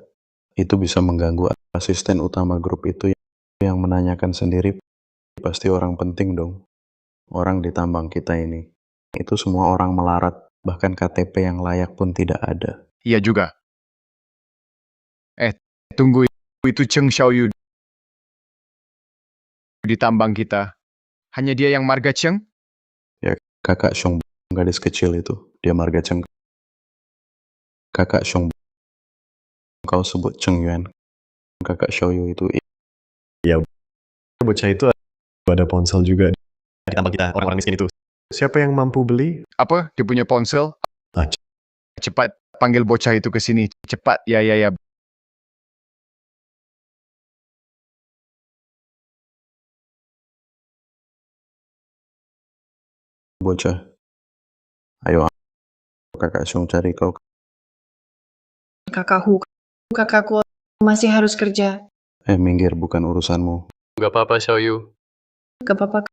Itu bisa mengganggu asisten utama grup itu yang menanyakan sendiri. Pasti orang penting dong. Orang di tambang kita ini. Itu semua orang melarat. Bahkan KTP yang layak pun tidak ada. Iya juga. Tunggu, itu Cheng Xiaoyu di tambang kita. Hanya dia yang marga Cheng? Ya, Kakak Xiong, gadis kecil itu. Dia marga Cheng. Kakak Xiong, kau sebut Cheng Yuan. Kakak Xiaoyu itu. Bocah itu ada ponsel juga di tambang kita, orang-orang miskin itu. Siapa yang mampu beli? Apa? Dia punya ponsel? Ah, Cepat panggil bocah itu ke sini. Cepat. Ya. Bocah. Ayo, Kakak Xiong cari kau. Kakakku masih harus kerja. Minggir, bukan urusanmu. Gak apa-apa, Xiao Yu. Gak apa-apa.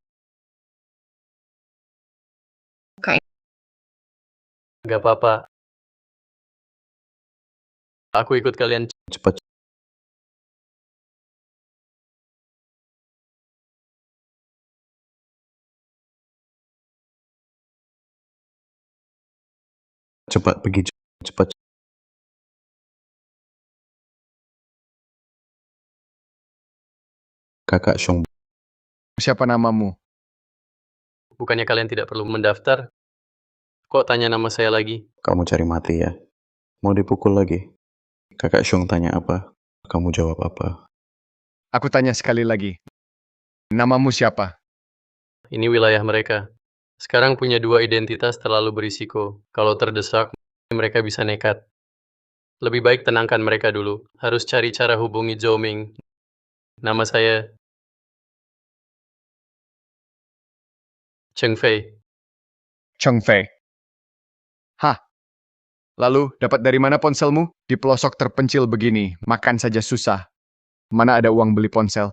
Gak apa-apa. Aku ikut kalian. Cepat Cepat pergi, cepat. Kakak Xiong, Siapa namamu? Bukannya kalian tidak perlu mendaftar? Kok tanya nama saya lagi? kamu cari mati ya? Mau dipukul lagi? Kakak Xiong tanya apa? Kamu jawab apa? Aku tanya sekali lagi. Namamu siapa? Ini wilayah mereka. Sekarang punya dua identitas terlalu berisiko. Kalau terdesak, mereka bisa nekat. Lebih baik tenangkan mereka dulu. Harus cari cara hubungi Zhou Ming. Nama saya Cheng Fei. Cheng Fei. Hah? Lalu, dapat dari mana ponselmu? Di pelosok terpencil begini, makan saja susah. Mana ada uang beli ponsel?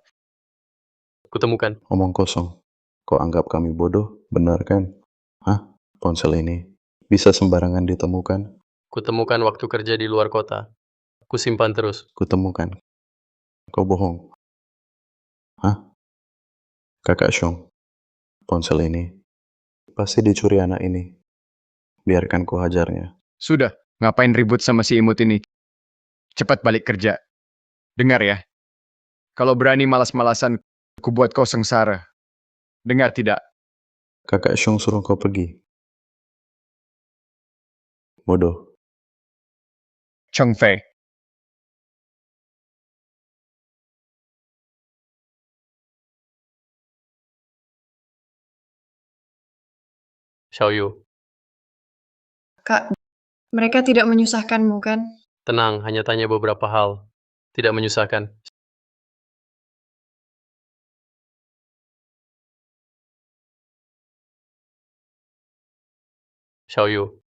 Kutemukan. Omong kosong. Kau anggap kami bodoh? Benar kan? Hah? Ponsel ini bisa sembarangan ditemukan? Kutemukan waktu kerja di luar kota. Kusimpan terus. Kutemukan. Kau bohong. Hah? Kakak Xiong, ponsel ini pasti dicuri anak ini. Biarkan ku hajarnya. Sudah, ngapain ribut sama si imut ini? Cepat balik kerja. Dengar ya. Kalau berani malas-malasan, ku buat kau sengsara. Dengar tidak? Kakak Xiong suruh kau pergi. Bodoh. Cheng Fei. Xiaoyu. Kak, mereka tidak menyusahkanmu kan? Tenang, hanya tanya beberapa hal. Tidak menyusahkan. Xiaoyu.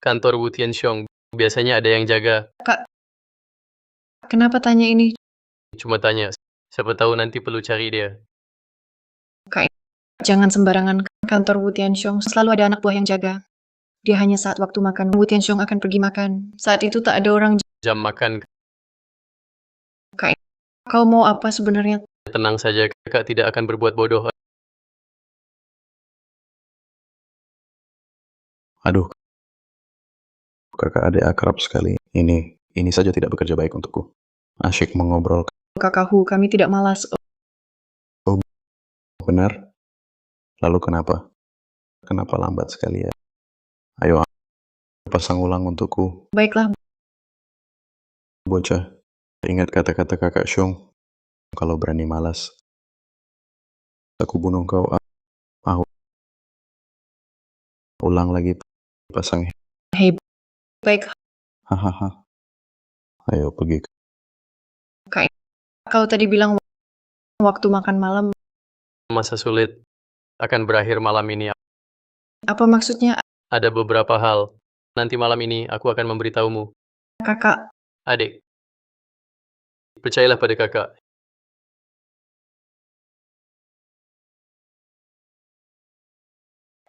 Kantor Wu Tianxiong. Biasanya ada yang jaga. Kak, kenapa tanya ini? Cuma tanya. Siapa tahu nanti perlu cari dia. Kak, jangan sembarangan. Kantor Wu Tianxiong selalu ada anak buah yang jaga. Dia hanya saat waktu makan, Wu Tianxiong akan pergi makan. Saat itu tak ada orang. Jam makan. Kak, kau mau apa sebenarnya? Tenang saja, kakak tidak akan berbuat bodoh. Aduh, kakak adik akrab sekali. Ini saja tidak bekerja baik untukku. Asyik mengobrol. Kakakku, kami tidak malas. Benar? Lalu kenapa? Kenapa lambat sekali ya? Ayo, pasang ulang untukku. Baiklah, Bocah, ingat kata-kata kakak Xiong. Kalau berani malas, aku bunuh kau. Ulang lagi, pasang. hei, baik. Hahaha. Ayo pergi. Kak, kau tadi bilang waktu makan malam. Masa sulit akan berakhir malam ini. Apa maksudnya, Ada beberapa hal. Nanti malam ini aku akan memberitahumu. kakak? Adik, percayalah pada kakak.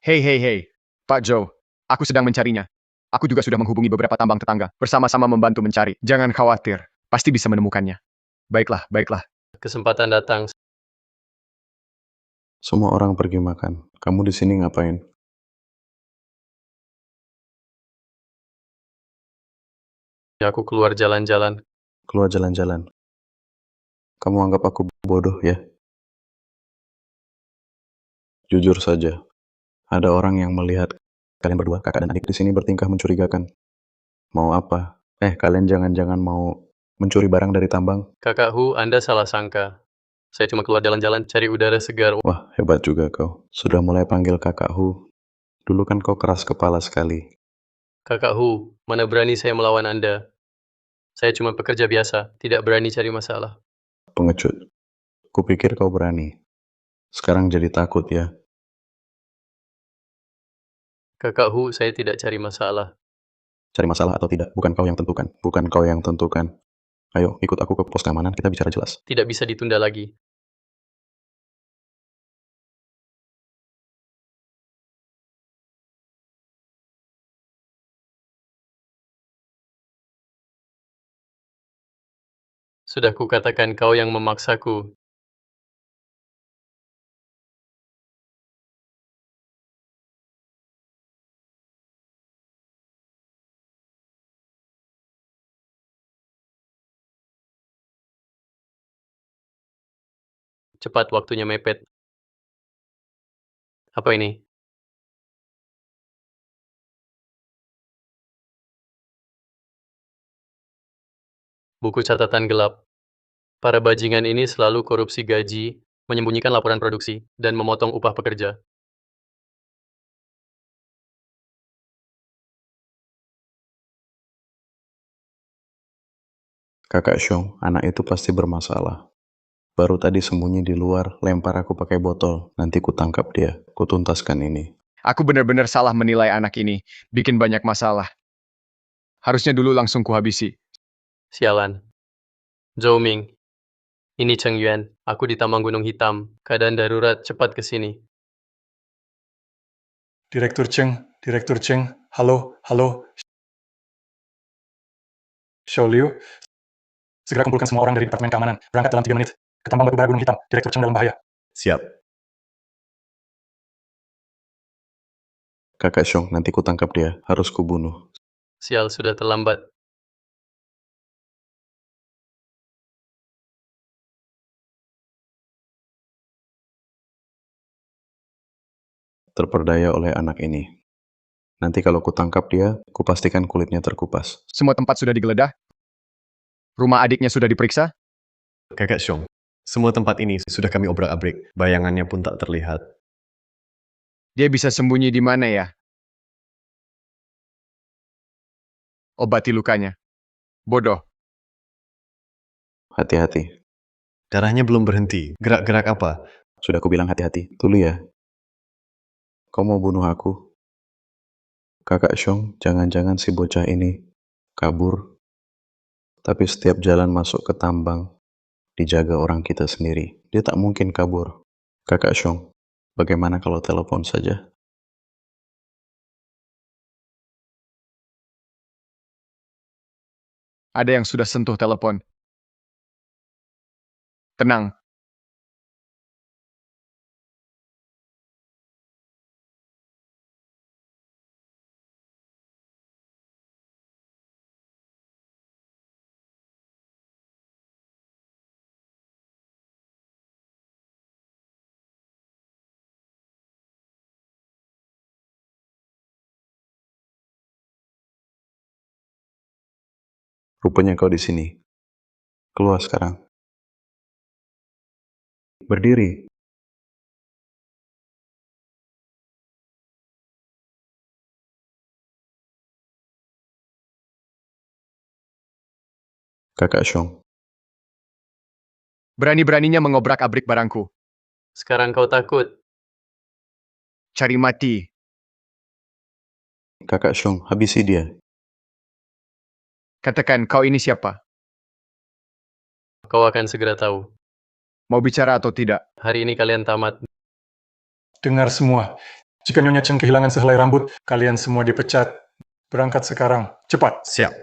Hei. Pak Joe, aku sedang mencarinya. Aku juga sudah menghubungi beberapa tambang tetangga, bersama-sama membantu mencari. Jangan khawatir, pasti bisa menemukannya. Baiklah. Kesempatan datang. Semua orang pergi makan. Kamu di sini ngapain? Aku keluar jalan-jalan. Keluar jalan-jalan. Kamu anggap aku bodoh ya? Jujur saja, ada orang yang melihat kalian berdua, kakak dan adik di sini bertingkah mencurigakan. Mau apa? Kalian jangan-jangan mau mencuri barang dari tambang? Kakak Hu, Anda salah sangka. Saya cuma keluar jalan-jalan cari udara segar. Wah, hebat juga kau. Sudah mulai panggil kakak Hu. Dulu kan kau keras kepala sekali. Kakak Hu, mana berani saya melawan Anda? Saya cuma pekerja biasa, tidak berani cari masalah. Pengecut. Kupikir kau berani. Sekarang jadi takut ya. Kakak Hu, saya tidak cari masalah. Cari masalah atau tidak, bukan kau yang tentukan. Bukan kau yang tentukan. Ayo, ikut aku ke pos keamanan, kita bicara jelas. Tidak bisa ditunda lagi. Sudah kukatakan kau yang memaksaku. Cepat, waktunya mepet. Apa ini? Buku catatan gelap. Para bajingan ini selalu korupsi gaji, menyembunyikan laporan produksi, dan memotong upah pekerja. Kakak Xiong, anak itu pasti bermasalah. Baru tadi sembunyi di luar, lempar aku pakai botol. Nanti ku tangkap dia, ku tuntaskan ini. Aku benar-benar salah menilai anak ini. Bikin banyak masalah. Harusnya dulu langsung kuhabisi. Sialan. Zhou Ming. Ini Cheng Yuan. Aku di Taman Gunung Hitam. Keadaan darurat, cepat ke sini. Direktur Cheng, halo, halo. Xiao Liu, segera kumpulkan semua orang dari Departemen Keamanan. Berangkat dalam 3 menit. Ke tambang batu bara Gunung Hitam. Direktur Cheng dalam bahaya. Siap. Kakak Xiong, nanti ku tangkap dia. Harus ku bunuh. Sial, sudah terlambat. Terperdaya oleh anak ini. Nanti kalau ku tangkap dia, ku pastikan kulitnya terkupas. Semua tempat sudah digeledah. Rumah adiknya sudah diperiksa. Kakak Xiong, semua tempat ini sudah kami obrak-abrik. Bayangannya pun tak terlihat. Dia bisa sembunyi di mana ya? Obati lukanya. Bodoh. Hati-hati. Darahnya belum berhenti. Gerak-gerak apa? Sudah ku bilang hati-hati. Dulu ya. Kau mau bunuh aku? Kakak Xiong, jangan-jangan si bocah ini kabur. Tapi setiap jalan masuk ke tambang, dijaga orang kita sendiri. Dia tak mungkin kabur. Kakak Xiong, bagaimana kalau telepon saja? Ada yang sudah sentuh telepon. Tenang. Rupanya kau di sini. Keluar sekarang. Berdiri. Kakak Xiong, Berani-beraninya mengobrak-abrik barangku. Sekarang kau takut. Cari mati. Kakak Xiong, habisi dia. Katakan kau ini siapa? Kau akan segera tahu. Mau bicara atau tidak? Hari ini kalian tamat. Dengar semua. Jika Nyonya Cheng kehilangan sehelai rambut, kalian semua dipecat. Berangkat sekarang. Cepat. Siap.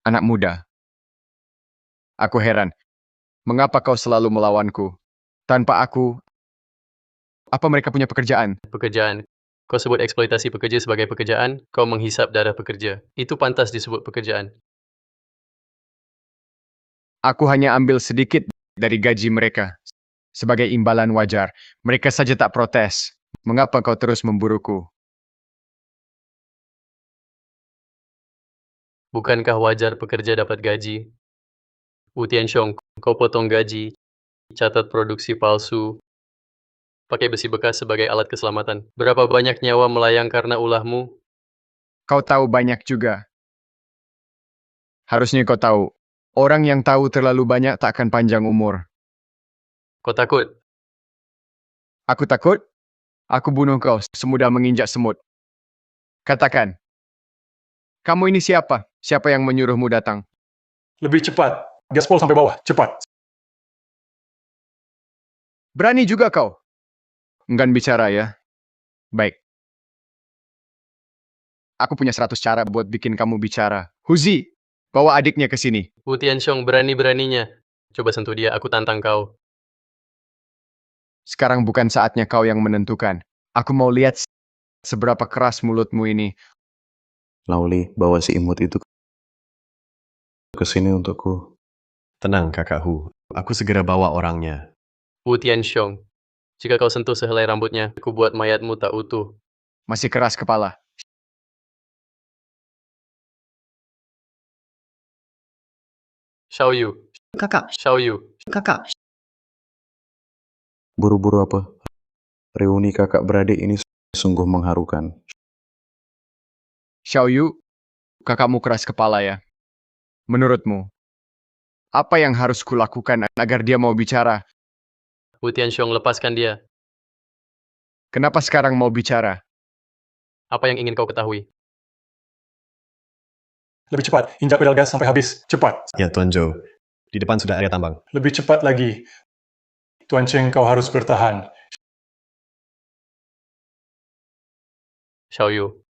Anak muda. Aku heran. Mengapa kau selalu melawanku? Tanpa aku, apa mereka punya pekerjaan? Pekerjaan. Kau sebut eksploitasi pekerja sebagai pekerjaan, kau menghisap darah pekerja. Itu pantas disebut pekerjaan. Aku hanya ambil sedikit dari gaji mereka. Sebagai imbalan wajar. Mereka saja tak protes. Mengapa kau terus memburuku? Bukankah wajar pekerja dapat gaji? Wu Tianxiong, kau potong gaji, catat produksi palsu, pakai besi bekas sebagai alat keselamatan. Berapa banyak nyawa melayang karena ulahmu? Kau tahu banyak juga. Harusnya kau tahu. Orang yang tahu terlalu banyak tak akan panjang umur. Kau takut? Aku takut? Aku bunuh kau semudah menginjak semut. Katakan. Kamu ini siapa? Siapa yang menyuruhmu datang? Lebih cepat. Gaspol sampai bawah. Cepat. Berani juga kau? Enggan bicara ya? Baik. Aku punya 100 cara buat bikin kamu bicara. Huzi, bawa adiknya ke sini. Wu Tianxiong berani-beraninya. Coba sentuh dia, aku tantang kau. Sekarang bukan saatnya kau yang menentukan. Aku mau lihat seberapa keras mulutmu ini. Lauli, bawa si imut itu ke sini untukku. Tenang, kakak Hu. Aku segera bawa orangnya. Wu Tianxiong, jika kau sentuh sehelai rambutnya, aku buat mayatmu tak utuh. Masih keras kepala. Xiaoyu, Kakak, Xiaoyu, kakak, Buru-buru apa? Reuni kakak beradik ini sungguh mengharukan. Xiaoyu, kakakmu keras kepala ya. Menurutmu, apa yang harus kulakukan agar dia mau bicara? Wu Tianxiong, lepaskan dia. Kenapa sekarang mau bicara? Apa yang ingin kau ketahui? Lebih cepat, injak pedal gas sampai habis. Cepat. Ya, Tuan Zhou. Di depan sudah area tambang. Lebih cepat lagi. Tuan Cheng, kau harus bertahan. Xiaoyu,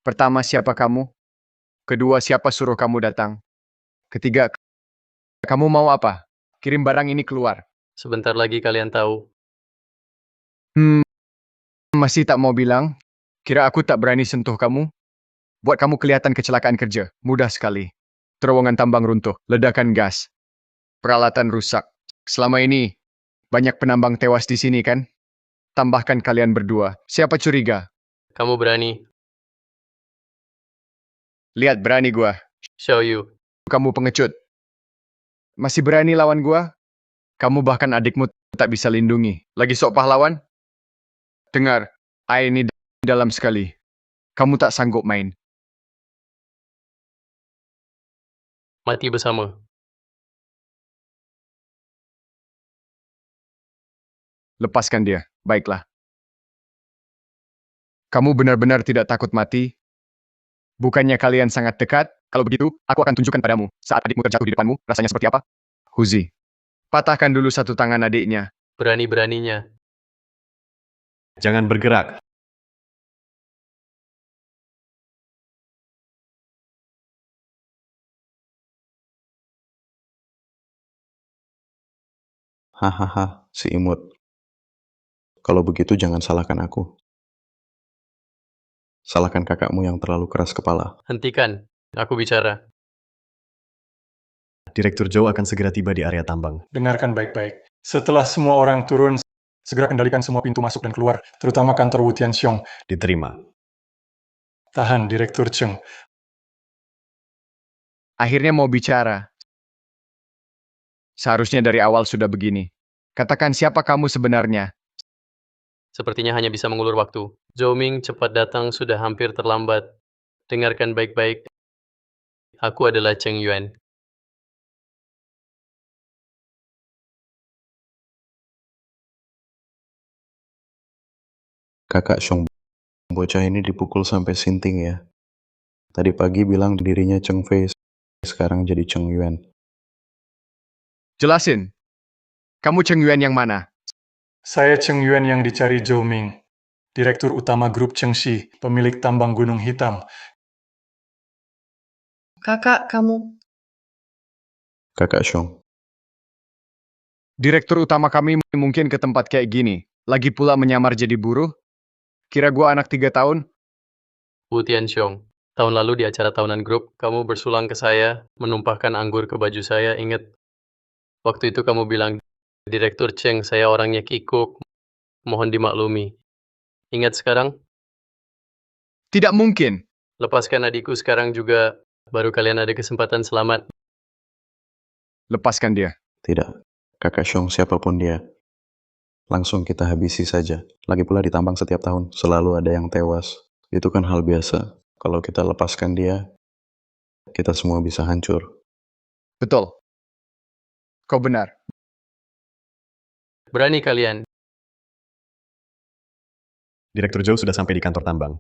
Pertama, siapa kamu? Kedua, siapa suruh kamu datang? Ketiga, kamu mau apa? Kirim barang ini keluar. sebentar lagi kalian tahu. Masih tak mau bilang? Kira aku tak berani sentuh kamu? Buat kamu kelihatan kecelakaan kerja. Mudah sekali. Terowongan tambang runtuh, ledakan gas. Peralatan rusak. Selama ini, banyak penambang tewas di sini kan? Tambahkan kalian berdua. Siapa curiga? Kamu berani. Lihat berani gua. Xiaoyu, Kamu pengecut. Masih berani lawan gua? Kamu bahkan adikmu tak bisa lindungi. Lagi sok pahlawan? Dengar, ini dalam sekali. Kamu tak sanggup main. mati bersama. Lepaskan dia. Baiklah. Kamu benar-benar tidak takut mati? Bukannya kalian sangat dekat? Kalau begitu, aku akan tunjukkan padamu. Saat adikmu terjatuh di depanmu, rasanya seperti apa? Huzi, patahkan dulu satu tangan adiknya. Berani-beraninya. Jangan bergerak. Hahaha, si imut. Kalau begitu jangan salahkan aku. Salahkan kakakmu yang terlalu keras kepala. Hentikan. Aku bicara. Direktur Zhou akan segera tiba di area tambang. Dengarkan baik-baik. Setelah semua orang turun, segera kendalikan semua pintu masuk dan keluar, terutama kantor Wu Tianxiong. Diterima. Tahan, Direktur Cheng. Akhirnya mau bicara. Seharusnya dari awal sudah begini. Katakan siapa kamu sebenarnya. Sepertinya hanya bisa mengulur waktu. Zhou Ming cepat datang sudah hampir terlambat. Dengarkan baik-baik. Aku adalah Cheng Yuan. Kakak Xiong, bocah ini dipukul sampai sinting ya. Tadi pagi bilang dirinya Cheng Fei, sekarang jadi Cheng Yuan. Jelasin. Kamu Cheng Yuan yang mana? Saya Cheng Yuan yang dicari Zhou Ming, Direktur Utama Grup Chengxi, pemilik tambang Gunung Hitam. kakak, kamu. Kakak Xiong, Direktur utama kami mungkin ke tempat kayak gini. Lagi pula menyamar jadi buruh. Kira gua anak 3 tahun? Wu Tianxiong. Tahun lalu di acara tahunan grup, kamu bersulang ke saya, menumpahkan anggur ke baju saya, ingat? Waktu itu kamu bilang, Direktur Cheng, saya orangnya kikuk, mohon dimaklumi. Ingat sekarang? Tidak mungkin. Lepaskan adikku sekarang juga, baru kalian ada kesempatan selamat. Lepaskan dia. tidak. Kakak Xiong siapapun dia. Langsung kita habisi saja. Lagi pula ditambang setiap tahun, selalu ada yang tewas. Itu kan hal biasa. Kalau kita lepaskan dia, kita semua bisa hancur. Betul. Kau benar. Berani kalian. Direktur Zhou sudah sampai di kantor tambang.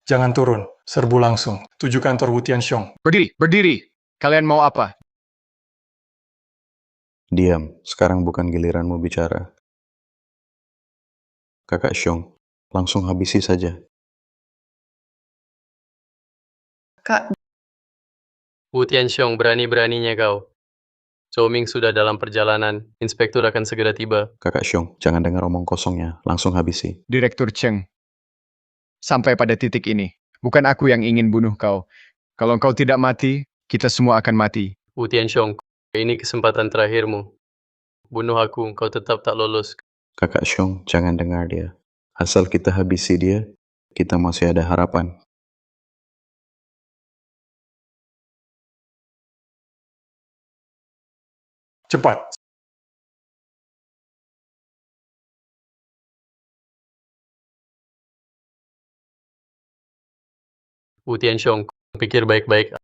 Jangan turun, serbu langsung. Tuju kantor Wu Tianxiong. Berdiri, berdiri. Kalian mau apa? Diam, sekarang bukan giliranmu bicara. Kakak Xiong, langsung habisi saja. Kak, Wu Tianxiong, berani-beraninya kau. Zhou Ming sudah dalam perjalanan, inspektur akan segera tiba. Kakak Xiong, jangan dengar omong kosongnya, langsung habisi. Direktur Cheng. sampai pada titik ini. Bukan aku yang ingin bunuh kau. Kalau kau tidak mati, kita semua akan mati. Wu Tianxiong, ini kesempatan terakhirmu. Bunuh aku, kau tetap tak lolos. Kakak Xiong, jangan dengar dia. Asal kita habisi dia, kita masih ada harapan. Cepat. Wu Tianxiong, pikir baik-baik.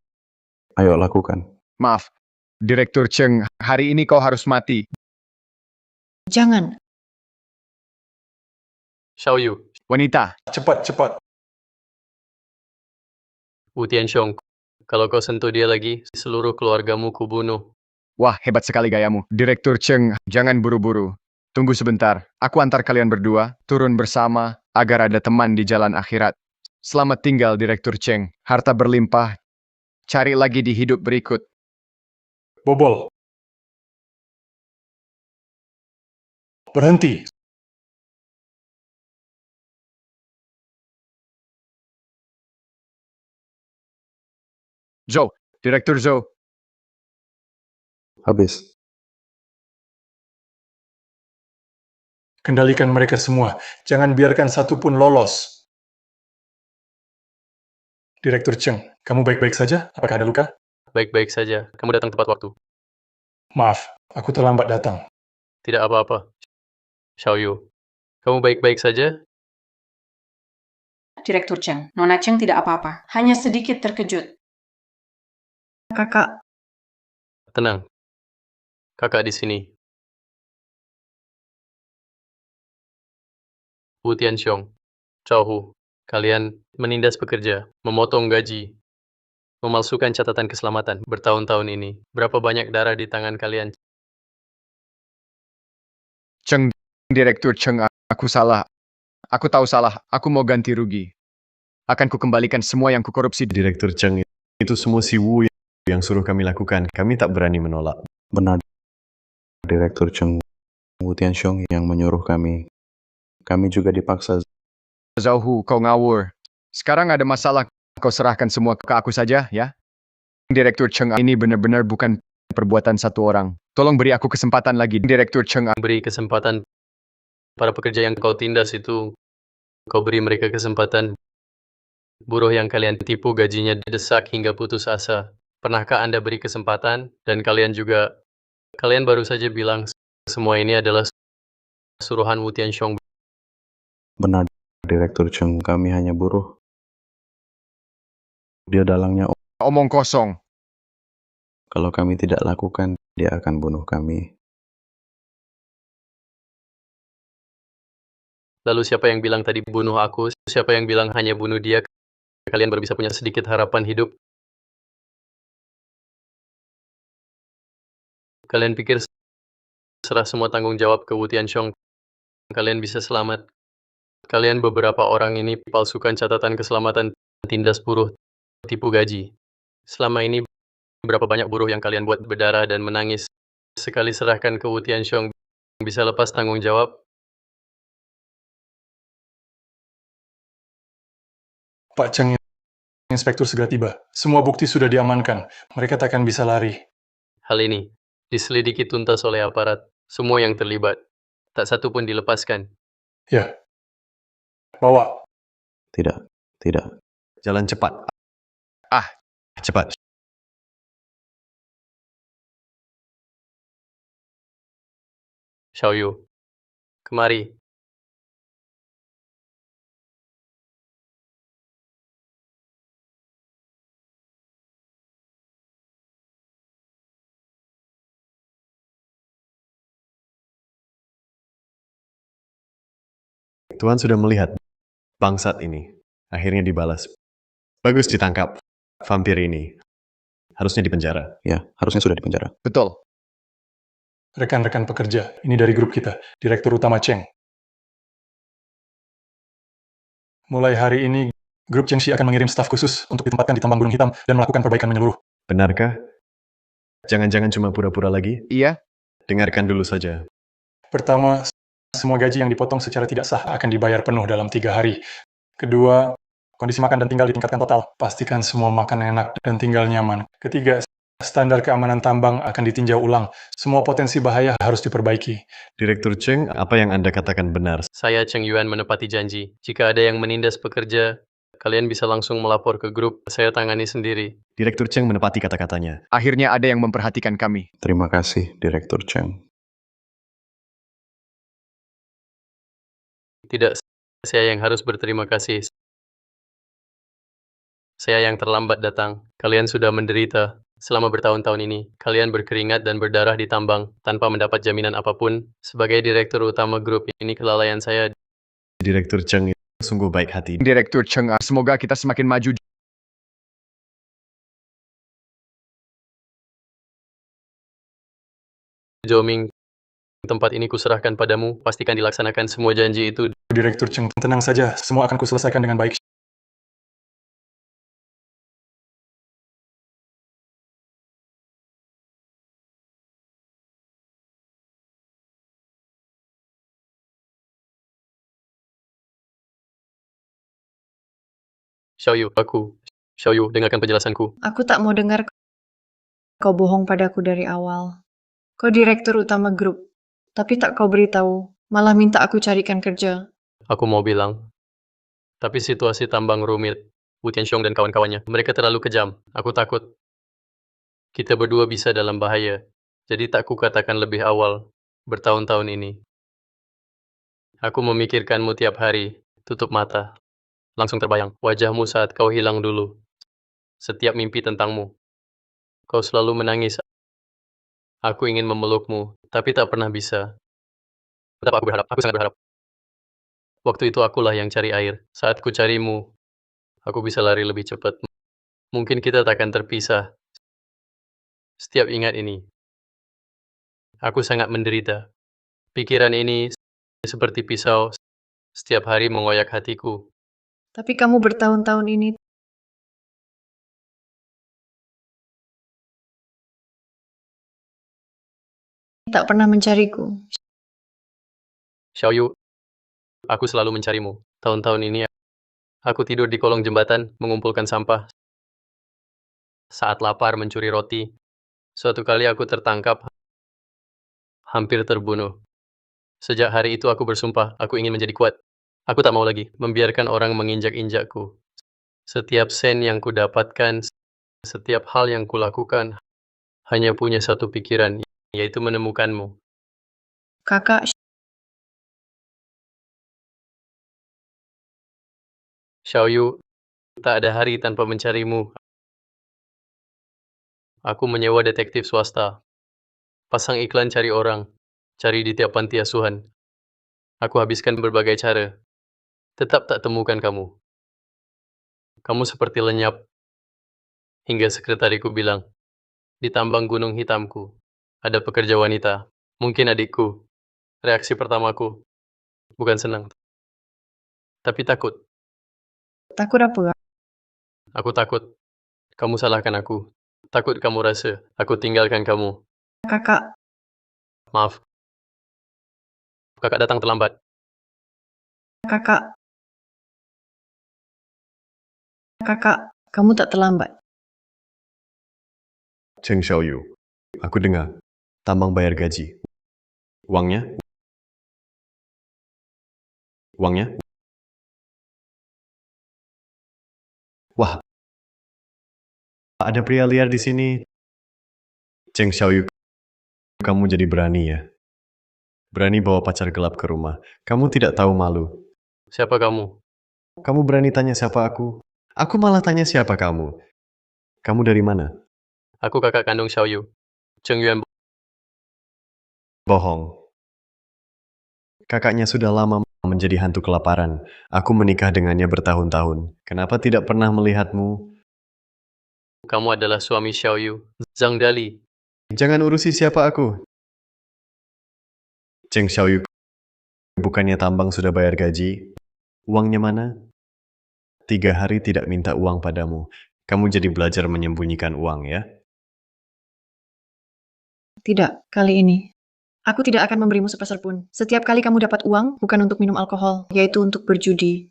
Ayo lakukan. Maaf, Direktur Cheng, hari ini kau harus mati. Jangan. Xiaoyu, Wanita, Cepat, cepat. Wu Tianxiong, kalau kau sentuh dia lagi, seluruh keluargamu kubunuh. wah hebat sekali gayamu. Direktur Cheng, jangan buru-buru. Tunggu sebentar, aku antar kalian berdua, turun bersama, agar ada teman di jalan akhirat. Selamat tinggal Direktur Cheng, harta berlimpah. Cari lagi di hidup berikut. Bobol. Berhenti. Zhou, Direktur Zhou, Habis. Kendalikan mereka semua. Jangan biarkan satu pun lolos. Direktur Cheng, kamu baik-baik saja? Apakah ada luka? Baik-baik saja, kamu datang tepat waktu. Maaf, aku terlambat datang. Tidak apa-apa. Xiaoyu, kamu baik-baik saja? Direktur Cheng, Nona Cheng tidak apa-apa, hanya sedikit terkejut. Kakak, Tenang. Kakak di sini. Wu Tianxiong, Zhao Hu, kalian menindas pekerja, memotong gaji, memalsukan catatan keselamatan bertahun-tahun ini. Berapa banyak darah di tangan kalian? Cheng, Direktur Cheng, aku salah. Aku tahu salah, aku mau ganti rugi. Akan kukembalikan semua yang kukorupsi. Direktur Cheng, itu semua si Wu yang suruh kami lakukan. Kami tak berani menolak. Benar. Direktur Cheng Wu Tianxiong yang menyuruh kami. Kami juga dipaksa. Zhao Hu, kau ngawur. Sekarang ada masalah, kau serahkan semua ke aku saja, ya? Direktur Cheng, ini benar-benar bukan perbuatan satu orang. Tolong beri aku kesempatan lagi, Direktur Cheng. Beri kesempatan para pekerja yang kau tindas itu, kau beri mereka kesempatan. Buruh yang kalian tipu gajinya didesak hingga putus asa. Pernahkah Anda beri kesempatan? Dan kalian baru saja bilang semua ini adalah suruhan Wu Tianxiong. Benar, Direktur Cheng, kami hanya buruh. Dia dalangnya, Omong kosong. kalau kami tidak lakukan, dia akan bunuh kami. Lalu siapa yang bilang tadi bunuh aku? Siapa yang bilang hanya bunuh dia? Kalian baru bisa punya sedikit harapan hidup. Kalian pikir serah semua tanggung jawab ke Wu Tianxiong, kalian bisa selamat. Kalian beberapa orang ini palsukan catatan keselamatan, tindas buruh, tipu gaji. Selama ini berapa banyak buruh yang kalian buat berdarah dan menangis. Sekali serahkan ke Wu Tianxiong, bisa lepas tanggung jawab. Pak Cheng, Inspektur segera tiba. Semua bukti sudah diamankan. Mereka tak akan bisa lari. Hal ini diselidiki tuntas oleh aparat, semua yang terlibat. Tak satu pun dilepaskan. Ya. Bawa. Tidak, tidak. Jalan cepat. Cepat. Xiaoyu, kemari. Tuhan sudah melihat bangsat ini. Akhirnya dibalas. Bagus ditangkap. Vampir ini. Harusnya dipenjara. Ya, harusnya sudah dipenjara. Betul. Rekan-rekan pekerja, ini dari grup kita, Direktur Utama Cheng. Mulai hari ini, grup Cheng Shi akan mengirim staf khusus untuk ditempatkan di tambang gunung hitam dan melakukan perbaikan menyeluruh. Benarkah? Jangan-jangan cuma pura-pura lagi? Iya, Dengarkan dulu saja. Pertama, semua gaji yang dipotong secara tidak sah akan dibayar penuh dalam 3 hari. Kedua, kondisi makan dan tinggal ditingkatkan total. Pastikan semua makan enak dan tinggal nyaman. Ketiga, standar keamanan tambang akan ditinjau ulang. Semua potensi bahaya harus diperbaiki. Direktur Cheng, apa yang Anda katakan benar. Saya Cheng Yuan menepati janji. Jika ada yang menindas pekerja, kalian bisa langsung melapor ke grup. Saya tangani sendiri. Direktur Cheng menepati kata-katanya. Akhirnya ada yang memperhatikan kami. Terima kasih, Direktur Cheng. Tidak, saya yang harus berterima kasih. Saya yang terlambat datang. Kalian sudah menderita. Selama bertahun-tahun ini, kalian berkeringat dan berdarah di tambang tanpa mendapat jaminan apapun. Sebagai direktur utama grup ini, kelalaian saya. Direktur Cheng itu sungguh baik hati. Direktur Cheng, semoga kita semakin maju. Joming, tempat ini kuserahkan padamu. Pastikan dilaksanakan semua janji itu. Direktur Cheng, tenang saja. Semua akan kuselesaikan dengan baik. Xiaoyu, Xiaoyu, dengarkan penjelasanku. Aku tak mau dengar kau bohong padaku dari awal. Kau direktur utama grup, tapi tak kau beritahu, malah minta aku carikan kerja. Aku mau bilang. Tapi situasi tambang rumit. Wu Tianxiong dan kawan-kawannya, mereka terlalu kejam. Aku takut. Kita berdua bisa dalam bahaya. Jadi tak kukatakan lebih awal. Bertahun-tahun ini. Aku memikirkanmu tiap hari. Tutup mata. Langsung terbayang wajahmu saat kau hilang dulu. Setiap mimpi tentangmu. Kau selalu menangis. Aku ingin memelukmu, tapi tak pernah bisa. Betapa aku berharap, aku sangat berharap. Waktu itu akulah yang cari air. Saat ku carimu, aku bisa lari lebih cepat. Mungkin kita takkan terpisah. Setiap ingat ini, aku sangat menderita. Pikiran ini seperti pisau, setiap hari mengoyak hatiku. Tapi kamu bertahun-tahun ini tak pernah mencariku. Xiaoyu, aku selalu mencarimu. Tahun-tahun ini, aku tidur di kolong jembatan, mengumpulkan sampah. Saat lapar mencuri roti, suatu kali aku tertangkap, hampir terbunuh. Sejak hari itu aku bersumpah, aku ingin menjadi kuat. Aku tak mau lagi membiarkan orang menginjak-injakku. Setiap sen yang kudapatkan, setiap hal yang kulakukan, hanya punya satu pikiran, yaitu menemukanmu. Kakak, Xiaoyu, tak ada hari tanpa mencarimu. Aku menyewa detektif swasta. Pasang iklan cari orang. Cari di tiap panti asuhan. Aku habiskan berbagai cara. Tetap tak temukan kamu. Kamu seperti lenyap. Hingga sekretariku bilang, di tambang gunung hitamku, ada pekerja wanita. Mungkin adikku. Reaksi pertamaku, bukan senang, tapi takut. takut apa? Aku takut. Kamu salahkan aku. Takut kamu rasa aku tinggalkan kamu. Kakak, Maaf. Kakak datang terlambat. kakak, kamu tak terlambat. Cheng Xiaoyu, aku dengar. Tambang bayar gaji. Uangnya? Uangnya? Wah, ada pria liar di sini. Cheng Xiaoyu, kamu jadi berani ya? Berani bawa pacar gelap ke rumah. Kamu tidak tahu malu. Siapa kamu? Kamu berani tanya siapa aku? Aku malah tanya siapa kamu. Kamu dari mana? Aku kakak kandung Xiaoyu. Cheng Yuan. Bohong. Kakaknya sudah lama menjadi hantu kelaparan. Aku menikah dengannya bertahun-tahun. Kenapa tidak pernah melihatmu? Kamu adalah suami Xiaoyu. Zhang Dali. Jangan urusi siapa aku. Cheng Xiaoyu, bukannya tambang sudah bayar gaji? Uangnya mana? 3 hari tidak minta uang padamu. Kamu jadi belajar menyembunyikan uang ya? Tidak, kali ini. Aku tidak akan memberimu sepeser pun. Setiap kali kamu dapat uang, bukan untuk minum alkohol, yaitu untuk berjudi.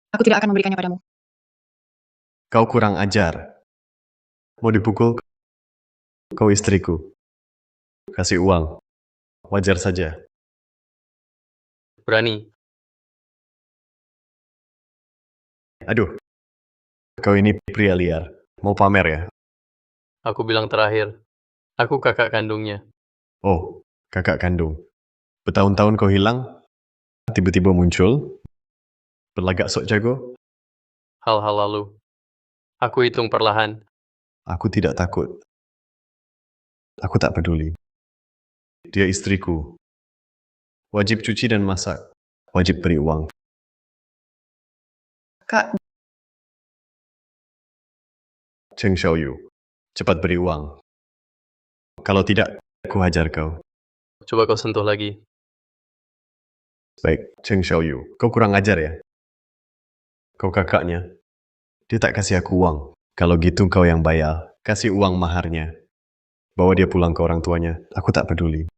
Aku tidak akan memberikannya padamu. Kau kurang ajar. Mau dipukul? Kau istriku. Kasih uang. Wajar saja. Berani. Aduh, kau ini pria liar. Mau pamer ya? Aku bilang terakhir. Aku kakak kandungnya. Oh, kakak kandung. Bertahun-tahun kau hilang, tiba-tiba muncul, berlagak sok jago. Hal-hal lalu. Aku hitung perlahan. Aku tidak takut. Aku tak peduli. Dia istriku. Wajib cuci dan masak. Wajib beri uang. Kak, Cheng Xiaoyu, cepat beri uang. Kalau tidak, aku hajar kau. Coba kau sentuh lagi. Baik, Cheng Xiaoyu, kau kurang ajar ya? Kau kakaknya. Dia tak kasih aku uang. Kalau gitu kau yang bayar. Kasih uang maharnya. Bawa dia pulang ke orang tuanya. Aku tak peduli.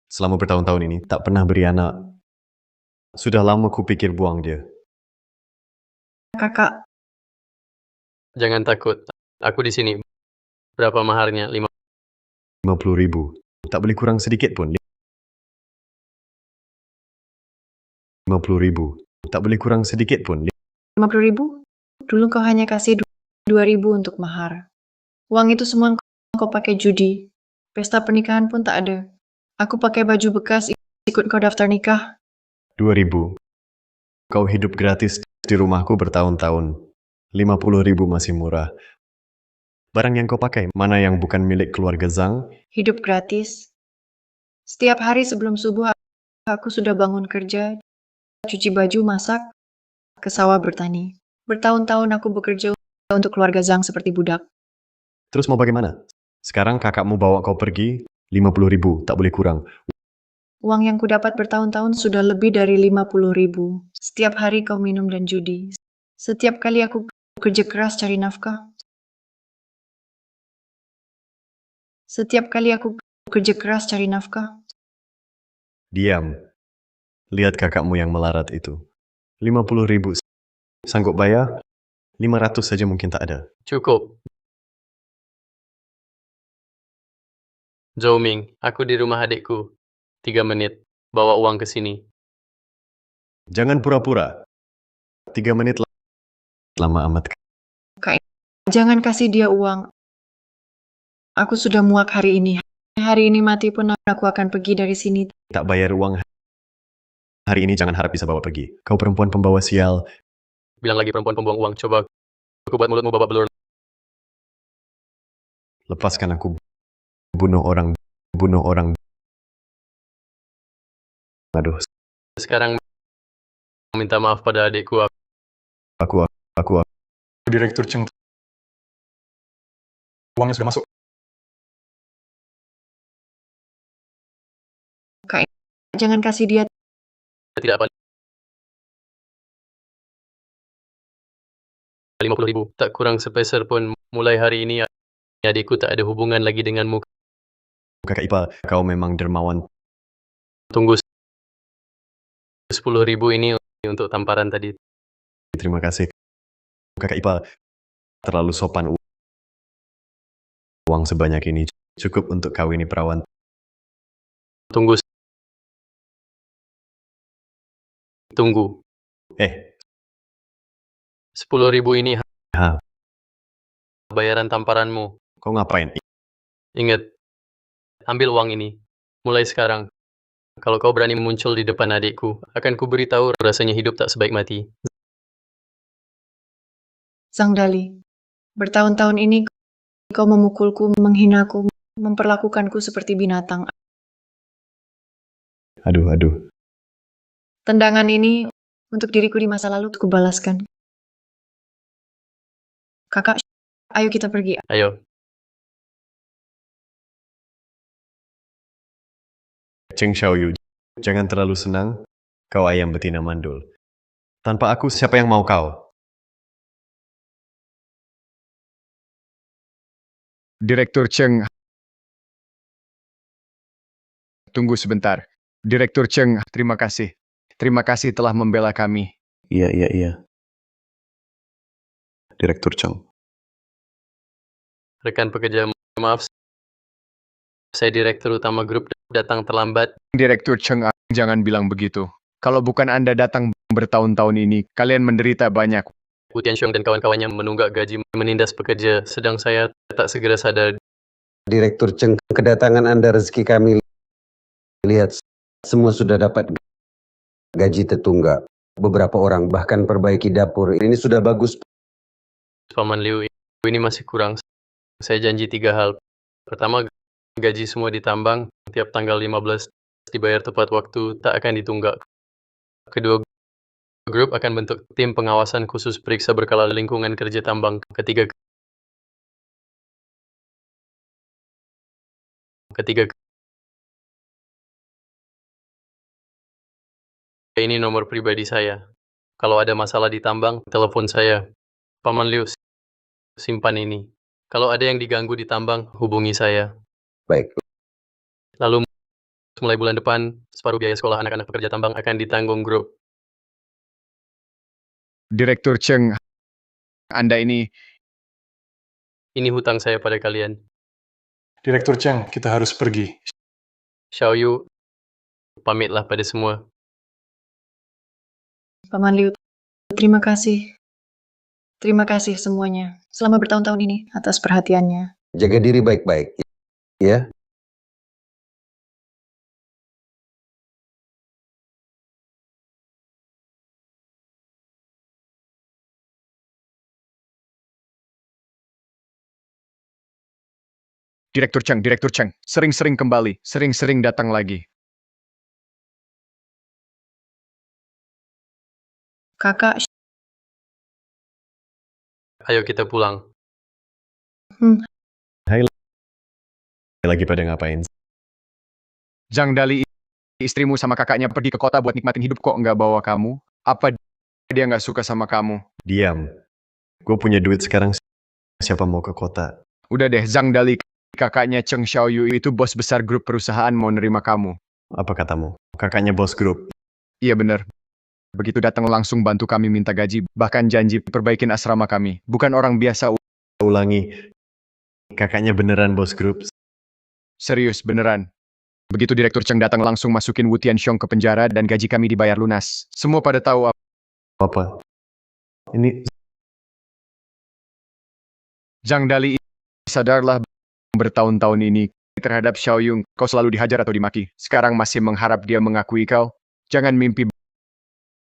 Selama bertahun-tahun ini, tak pernah beri anak. Sudah lama kupikir buang dia. kakak, Jangan takut. Aku di sini. Berapa maharnya? 50.000. Tak boleh kurang sedikit pun. 50.000. Tak boleh kurang sedikit pun. 50.000? Dulu kau hanya kasih 2.000 untuk mahar. Uang itu semua kau pakai judi. Pesta pernikahan pun tak ada. Aku pakai baju bekas ikut kau daftar nikah. 2.000. Kau hidup gratis di rumahku bertahun-tahun. 50.000 masih murah. Barang yang kau pakai, mana yang bukan milik keluarga Zhang? Hidup gratis. Setiap hari sebelum subuh aku sudah bangun kerja, cuci baju, masak, ke sawah bertani. Bertahun-tahun aku bekerja untuk keluarga Zhang seperti budak. Terus mau bagaimana? Sekarang kakakmu bawa kau pergi, 50.000, tak boleh kurang. Uang yang kudapat bertahun-tahun sudah lebih dari 50.000. Setiap hari kau minum dan judi. Setiap kali aku bekerja keras cari nafkah. Setiap kali aku bekerja keras cari nafkah. Diam. Lihat kakakmu yang melarat itu. 50.000. Sanggup bayar? 500 saja mungkin tak ada. Cukup. Zhou Ming, aku di rumah adikku. 3 menit. Bawa uang ke sini. Jangan pura-pura. 3 menit lama amat. Kak, jangan kasih dia uang. Aku sudah muak hari ini. Hari ini mati pun aku akan pergi dari sini. Tak bayar uang hari ini, jangan harap bisa bawa pergi. Kau perempuan pembawa sial. Bilang lagi perempuan pembuang uang. Coba aku buat mulutmu babak belur. Lepaskan aku. Bunuh orang. Bunuh orang. Aduh, Sekarang minta maaf pada adikku. aku. Direktur Cheng. Uangnya sudah masuk. Kak, jangan kasih dia. Tidak apa. 50.000. Tak kurang sepeser pun. Mulai hari ini adikku tak ada hubungan lagi denganmu. Kakak Ipa, kau memang dermawan. Tunggu 10.000 ini untuk tamparan tadi. Terima kasih. Kakak Ipa, terlalu sopan. Uang sebanyak ini cukup untuk kawini perawan. Tunggu. 10.000 ini Ha, bayaran tamparanmu. kau ngapain? Ingat, ambil uang ini. Mulai sekarang. Kalau kau berani muncul di depan adikku, akan kuberitahu rasanya hidup tak sebaik mati. Sang Dali, bertahun-tahun ini kau memukulku, menghinaku, memperlakukanku seperti binatang. Aduh. Tendangan ini untuk diriku di masa lalu kubalaskan. Kakak, ayo kita pergi. Ayo. Cheng Xiaoyu, jangan terlalu senang. Kau ayam betina mandul. Tanpa aku, siapa yang mau kau? Direktur Cheng. Tunggu sebentar. Direktur Cheng, terima kasih. Terima kasih telah membela kami. Iya. Direktur Cheng. Rekan pekerja, maaf, saya direktur utama grup datang terlambat. Direktur Cheng, jangan bilang begitu. Kalau bukan Anda datang bertahun-tahun ini, kalian menderita banyak. Wu Tianxiong dan kawan-kawannya menunggak gaji menindas pekerja, sedang saya tak segera sadar. Direktur Cheng, kedatangan Anda rezeki kami. Lihat, semua sudah dapat gaji tertunggak. Beberapa orang bahkan perbaiki dapur. Ini sudah bagus. Paman Liu, ini masih kurang. Saya janji 3 hal. Pertama, gaji semua ditambang, tiap tanggal 15 dibayar tepat waktu, tak akan ditunggak. Kedua, grup akan bentuk tim pengawasan khusus periksa berkala lingkungan kerja tambang. Ketiga, ini nomor pribadi saya. Kalau ada masalah di tambang, telepon saya. Paman Liu, simpan ini. Kalau ada yang diganggu di tambang, hubungi saya. Baik. Lalu, mulai bulan depan, separuh biaya sekolah anak-anak pekerja tambang akan ditanggung grup. Direktur Cheng, Anda ini... Ini hutang saya pada kalian. Direktur Cheng, kita harus pergi. Xiaoyu, pamitlah pada semua. Paman Liu, terima kasih. Terima kasih semuanya. Selama bertahun-tahun ini atas perhatiannya. Jaga diri baik-baik. Ya. Direktur Cheng, sering-sering kembali, sering-sering datang lagi. Kakak, Ayo kita pulang. Lagi pada ngapain? Zhang Dali, istrimu sama kakaknya pergi ke kota buat nikmatin hidup, kok nggak bawa kamu? Apa dia nggak suka sama kamu? Diam. Gue punya duit sekarang, siapa mau ke kota? Udah deh, Zhang Dali, kakaknya Cheng Xiaoyu itu bos besar grup perusahaan mau nerima kamu. Apa katamu? Kakaknya bos grup. Iya bener. Begitu datang langsung bantu kami minta gaji, bahkan janji perbaikin asrama kami. Bukan orang biasa. Ulangi, kakaknya beneran bos grup. Serius, beneran. Begitu Direktur Cheng datang langsung masukin Wu Tianxiong ke penjara dan gaji kami dibayar lunas. Semua pada tahu Apa? Ini Zhang Dali, sadarlah, bertahun-tahun ini terhadap Xiaoyong, kau selalu dihajar atau dimaki. Sekarang masih mengharap dia mengakui kau. Jangan mimpi.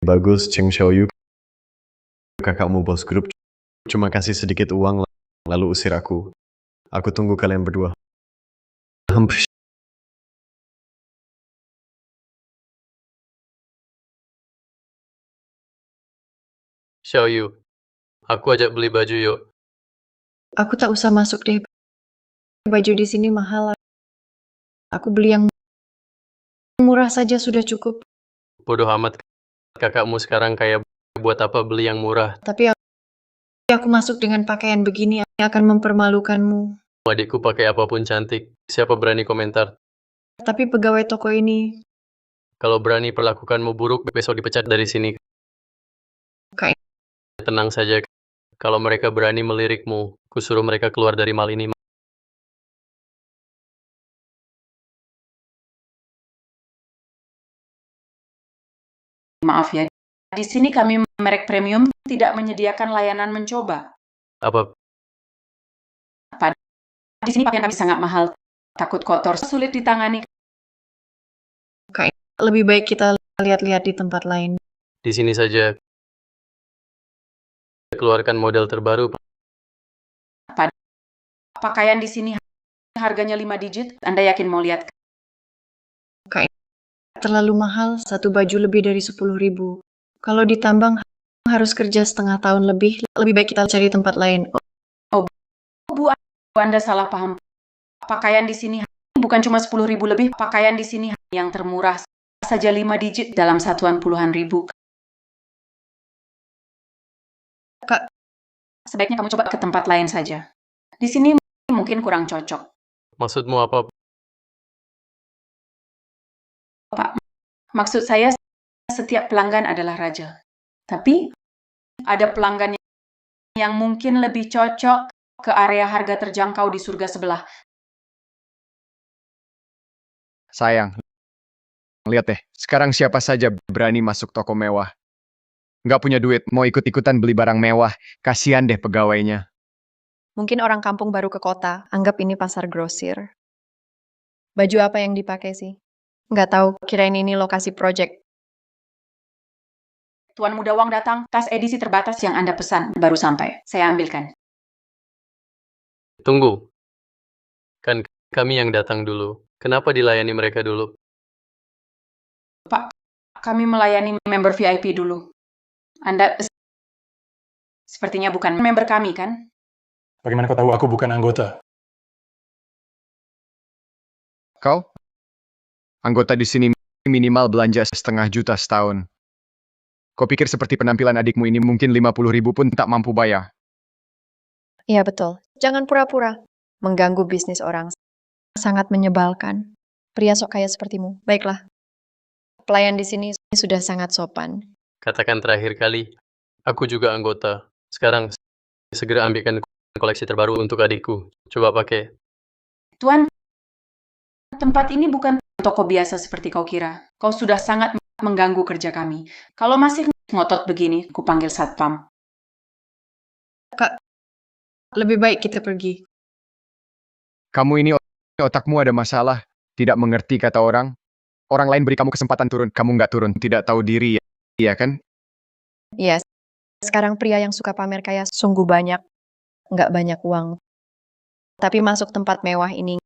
bagus, Cheng Xiaoyu. Kakakmu bos grup. Cuma kasih sedikit uang, lalu usir aku. Aku tunggu kalian berdua. Hampir. Xiaoyu, aku ajak beli baju yuk. aku tak usah masuk deh. Baju di sini mahal. Aku beli yang murah saja sudah cukup. Bodoh amat, kakakmu sekarang kayak buat apa beli yang murah. Tapi aku masuk dengan pakaian begini akan mempermalukanmu. Adikku pakai apapun cantik. Siapa berani komentar? Tapi pegawai toko ini, Kalau berani perlakukanmu buruk, besok dipecat dari sini. Kak. Tenang saja. Kalau mereka berani melirikmu, kusuruh mereka keluar dari mal ini. Maaf ya, di sini kami merek premium tidak menyediakan layanan mencoba. Apa? Di sini pakaian kami sangat mahal, takut kotor, sulit ditangani. Kak, lebih baik kita lihat-lihat di tempat lain. Di sini saja. Keluarkan model terbaru. Pakaian di sini harganya 5 digit, Anda yakin mau lihat? Kak, terlalu mahal, satu baju lebih dari 10.000. Kalau ditambang harus kerja setengah tahun lebih baik kita cari tempat lain. Bu, Anda salah paham. Pakaian di sini bukan cuma 10.000 lebih, pakaian di sini yang termurah saja 5 digit dalam satuan puluhan ribu. Kak, sebaiknya kamu coba ke tempat lain saja. Di sini mungkin kurang cocok. Maksudmu apa? Pak, maksud saya setiap pelanggan adalah raja. Tapi ada pelanggan yang mungkin lebih cocok ke area harga terjangkau di surga sebelah. Sayang, lihat deh, sekarang siapa saja berani masuk toko mewah. Nggak punya duit, mau ikut-ikutan beli barang mewah. Kasihan deh pegawainya. Mungkin orang kampung baru ke kota, anggap ini pasar grosir. Baju apa yang dipakai sih? Nggak tahu, kirain ini lokasi project. Tuan Muda Wang datang, tas edisi terbatas yang Anda pesan baru sampai. Saya ambilkan. Tunggu. Kan kami yang datang dulu. Kenapa dilayani mereka dulu? Pak, kami melayani member VIP dulu. Anda sepertinya bukan member kami, kan? Bagaimana kau tahu aku bukan anggota? Kau? Anggota di sini minimal belanja 1,5 juta setahun. Kau pikir seperti penampilan adikmu ini mungkin 50.000 pun tak mampu bayar? Iya betul, jangan pura-pura. Mengganggu bisnis orang. Sangat menyebalkan. Pria sok kaya sepertimu. Baiklah. Pelayan di sini sudah sangat sopan. Katakan terakhir kali, aku juga anggota. Sekarang, segera ambilkan koleksi terbaru untuk adikku. Coba pakai. Tuan, tempat ini bukan toko biasa seperti kau kira. Kau sudah sangat mengganggu kerja kami. Kalau masih ngotot begini, aku panggil satpam. Kak, lebih baik kita pergi. Kamu ini otakmu ada masalah. Tidak mengerti kata orang. Orang lain beri kamu kesempatan turun, kamu nggak turun. Tidak tahu diri, iya kan? Iya, sekarang pria yang suka pamer kaya sungguh banyak. Nggak banyak uang. Tapi masuk tempat mewah ini,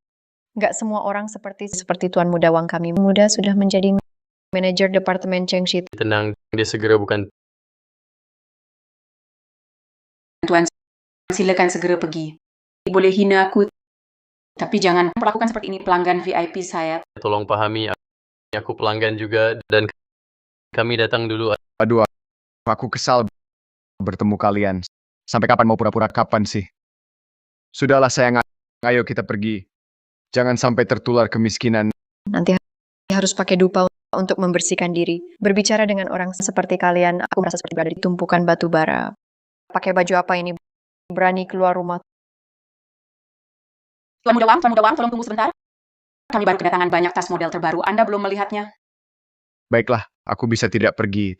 nggak semua orang seperti Tuan Muda Wang kami. Muda sudah menjadi manajer departemen Chengxi. Tenang, dia segera bukan. Tuan, silakan segera pergi. Boleh hina aku, tapi jangan perlakukan seperti ini pelanggan VIP saya. Tolong pahami, aku pelanggan juga, dan kami datang dulu. Aduh, aku kesal bertemu kalian. Sampai kapan mau pura-pura kapan sih? Sudahlah sayang, ayo kita pergi. Jangan sampai tertular kemiskinan. Nanti harus pakai dupa untuk membersihkan diri. Berbicara dengan orang seperti kalian, aku merasa seperti berada di tumpukan batu bara. Pakai baju apa ini? Berani keluar rumah. Tuan Muda Wang, tolong tunggu sebentar. Kami baru kedatangan banyak tas model terbaru. Anda belum melihatnya. Baiklah, aku bisa tidak pergi.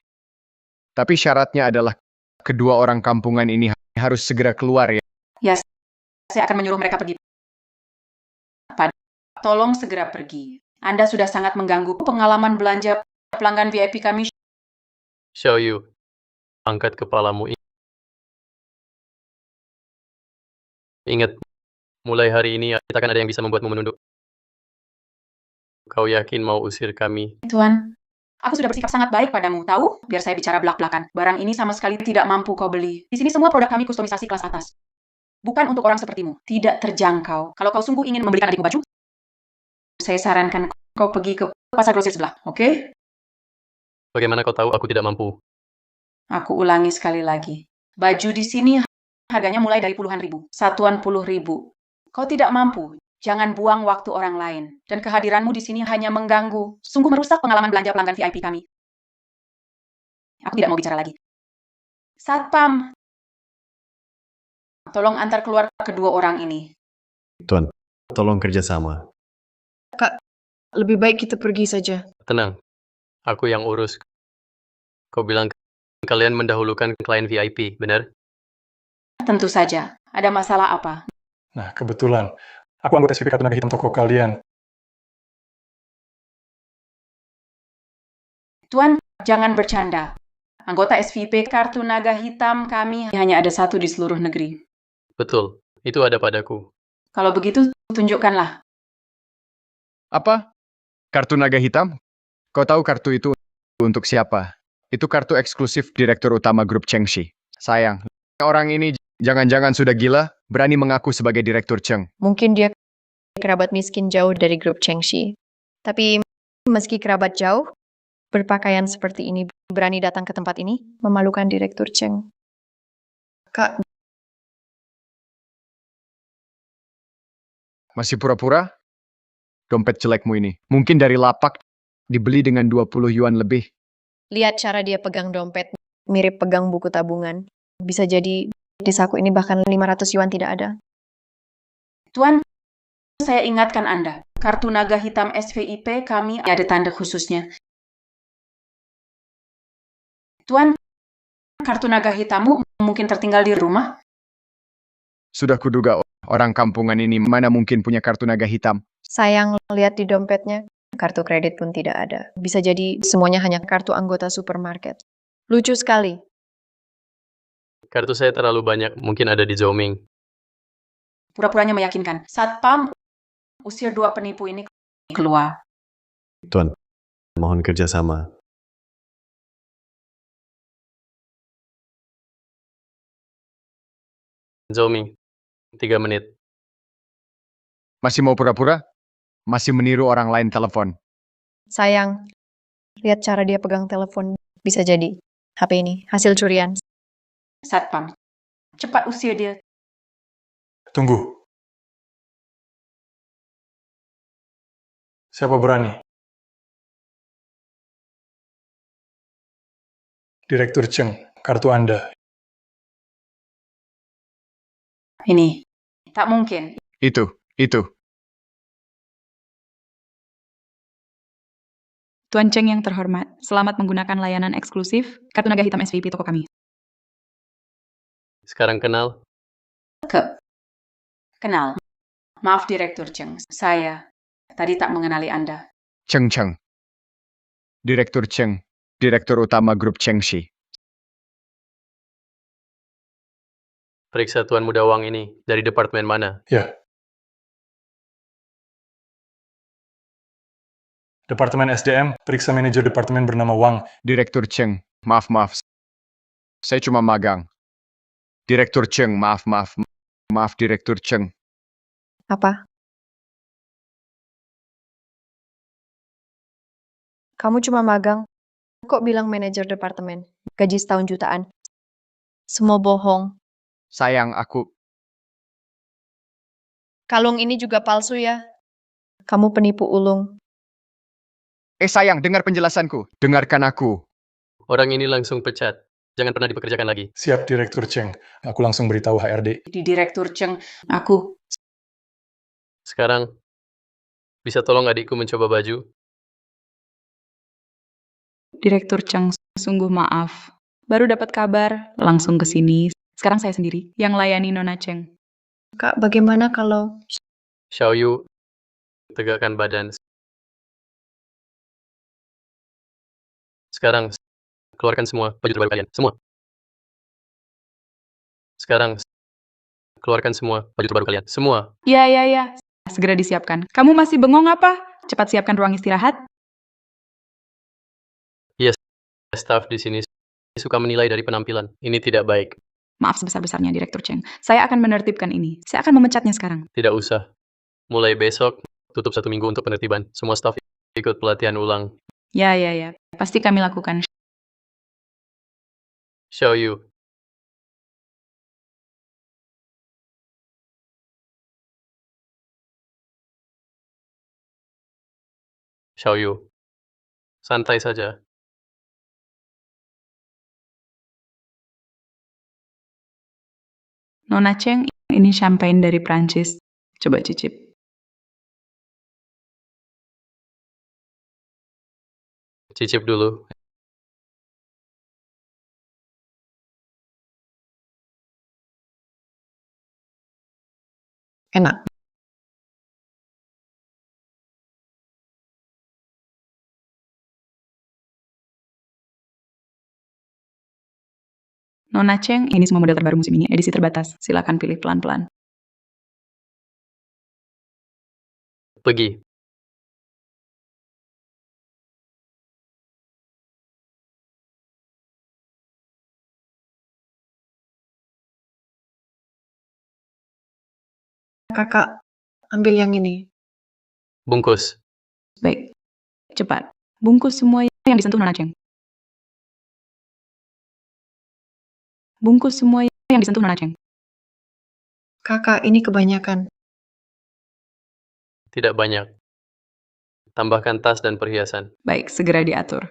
Tapi syaratnya adalah kedua orang kampungan ini harus segera keluar ya. Ya, saya akan menyuruh mereka pergi. Tolong segera pergi. Anda sudah sangat mengganggu pengalaman belanja pelanggan VIP kami. Xiaoyu, angkat kepalamu. Ingat, mulai hari ini kita akan ada yang bisa membuatmu menunduk. Kau yakin mau usir kami? Tuan, aku sudah bersikap sangat baik padamu, tahu? Biar saya bicara belak-belakan. Barang ini sama sekali tidak mampu kau beli. Di sini semua produk kami kustomisasi kelas atas. Bukan untuk orang sepertimu. Tidak terjangkau. Kalau kau sungguh ingin membelikan adikmu baju, saya sarankan kau pergi ke pasar grosir sebelah, oke? Bagaimana kau tahu aku tidak mampu? Aku ulangi sekali lagi. Baju di sini harganya mulai dari puluhan ribu. Satuan 10.000. Kau tidak mampu. Jangan buang waktu orang lain. Dan kehadiranmu di sini hanya mengganggu. Sungguh merusak pengalaman belanja pelanggan VIP kami. Aku tidak mau bicara lagi. Satpam, tolong antar keluar kedua orang ini. Tuan, tolong kerjasama. Kak, lebih baik kita pergi saja. Tenang, aku yang urus. Kau bilang kalian mendahulukan klien VIP, benar? Tentu saja. Ada masalah apa? Nah, kebetulan. Aku anggota SVP Kartu Naga Hitam toko kalian. Tuan, jangan bercanda. Anggota SVP Kartu Naga Hitam kami hanya ada satu di seluruh negeri. Betul, itu ada padaku. Kalau begitu, tunjukkanlah. Apa? Kartu naga hitam? Kau tahu kartu itu untuk siapa? Itu kartu eksklusif Direktur Utama Grup Chengxi. Sayang, orang ini jangan-jangan sudah gila, berani mengaku sebagai Direktur Cheng. Mungkin dia kerabat miskin jauh dari grup Chengxi. Tapi meski kerabat jauh, berpakaian seperti ini berani datang ke tempat ini, memalukan Direktur Cheng. Kak, Masih pura-pura? Dompet jelekmu ini. Mungkin dari lapak dibeli dengan 20 yuan lebih. lihat cara dia pegang dompet. mirip pegang buku tabungan. Bisa jadi di saku ini bahkan 500 yuan tidak ada. Tuan, saya ingatkan Anda, kartu naga hitam SVIP kami ada tanda khususnya. Tuan, kartu naga hitammu mungkin tertinggal di rumah? Sudah kuduga orang kampungan ini mana mungkin punya kartu naga hitam. Sayang, lihat di dompetnya, kartu kredit pun tidak ada. Bisa jadi semuanya hanya kartu anggota supermarket. Lucu sekali. Kartu saya terlalu banyak, mungkin ada di Zoming. Pura-puranya meyakinkan. Satpam usir dua penipu ini keluar. Tuan, mohon kerjasama. Zoming, 3 menit. Masih mau pura-pura? Masih meniru orang lain telepon. Sayang, lihat cara dia pegang telepon. Bisa jadi HP ini hasil curian. Satpam, cepat usir dia. Tunggu. Siapa berani? Direktur Cheng, kartu Anda. Ini, tak mungkin. Itu. Tuan Cheng yang terhormat, selamat menggunakan layanan eksklusif kartu naga hitam SVP toko kami. Sekarang kenal? Kenal. Maaf Direktur Cheng, saya tadi tak mengenali Anda. Cheng. Direktur Cheng. Direktur utama grup Chengxi. Periksa Tuan Muda Wang ini. Dari departemen mana? Ya. Departemen SDM, periksa manajer departemen bernama Wang. Direktur Cheng. Maaf. Saya cuma magang. Direktur Cheng, maaf. Maaf, Direktur Cheng. Apa? Kamu cuma magang. Kok bilang manajer departemen? Gaji setahun jutaan. Semua bohong. Sayang, aku... Kalung ini juga palsu ya? Kamu penipu ulung. Sayang, dengar penjelasanku. Dengarkan aku. Orang ini langsung pecat. Jangan pernah dipekerjakan lagi. Siap Direktur Cheng. Aku langsung beritahu HRD. Di Direktur Cheng, aku... Sekarang, bisa tolong adikku mencoba baju? Direktur Cheng, sungguh maaf. Baru dapat kabar, langsung ke sini. Sekarang saya sendiri yang layani Nona Cheng. Kak, bagaimana kalau... Xiaoyu, tegakkan badan. Sekarang, keluarkan semua baju terbaru kalian. Semua. Sekarang, keluarkan semua baju terbaru kalian. Semua. Ya. Segera disiapkan. Kamu masih bengong apa? Cepat siapkan ruang istirahat. Staf di sini suka menilai dari penampilan. Ini tidak baik. Maaf sebesar-besarnya, Direktur Cheng. Saya akan menertibkan ini. Saya akan memecatnya sekarang. Tidak usah. Mulai besok, tutup 1 minggu untuk penertiban. Semua staf ikut pelatihan ulang. Ya. Pasti kami lakukan. Xiaoyu, santai saja. Nona Cheng, ini champagne dari Prancis. Coba cicip. Cicip dulu. Enak. Nona Cheng, ini semua model terbaru musim ini, edisi terbatas. Silakan pilih pelan-pelan. Pergi. Kakak, ambil yang ini. Bungkus. Baik. Cepat. Bungkus semua yang disentuh Nona Cheng. Bungkus semua yang disentuh Nona Cheng. Kakak, ini kebanyakan. Tidak banyak. Tambahkan tas dan perhiasan. Baik, segera diatur.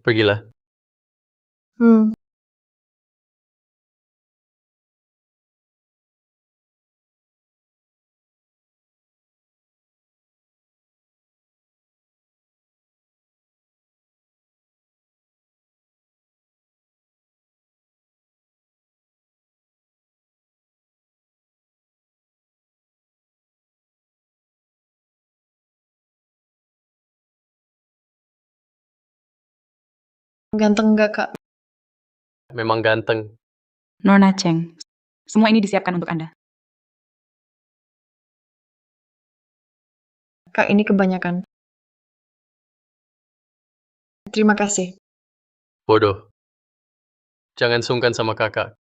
Pergilah. Hmm, ganteng nggak, Kak? Memang ganteng. Nona Cheng, semua ini disiapkan untuk Anda. Kak, ini kebanyakan. Terima kasih. Bodoh. Jangan sungkan sama kakak.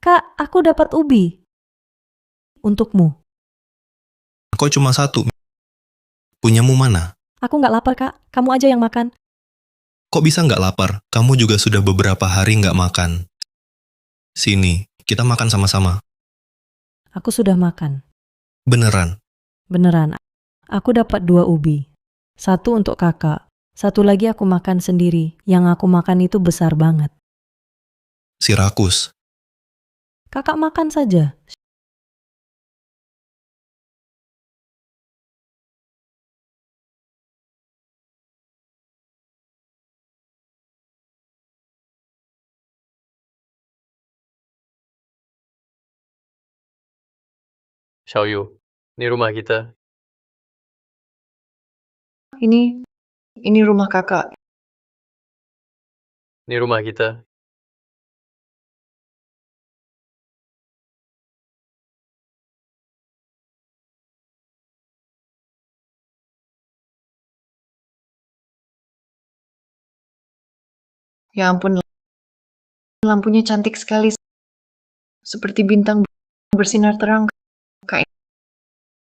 Kak, aku dapat ubi. Untukmu. Kok cuma satu? Punyamu mana? Aku nggak lapar, Kak. Kamu aja yang makan. Kok bisa nggak lapar? Kamu juga sudah beberapa hari nggak makan. Sini, kita makan sama-sama. Aku sudah makan. Beneran. Beneran. Aku dapat 2 ubi. 1 untuk kakak. 1 lagi aku makan sendiri. Yang aku makan itu besar banget. Si rakus. Kakak makan saja. Xiaoyu, ini rumah kita. Ini rumah kakak. Ini rumah kita. Ya ampun, lampunya cantik sekali. Seperti bintang bersinar terang. Kak,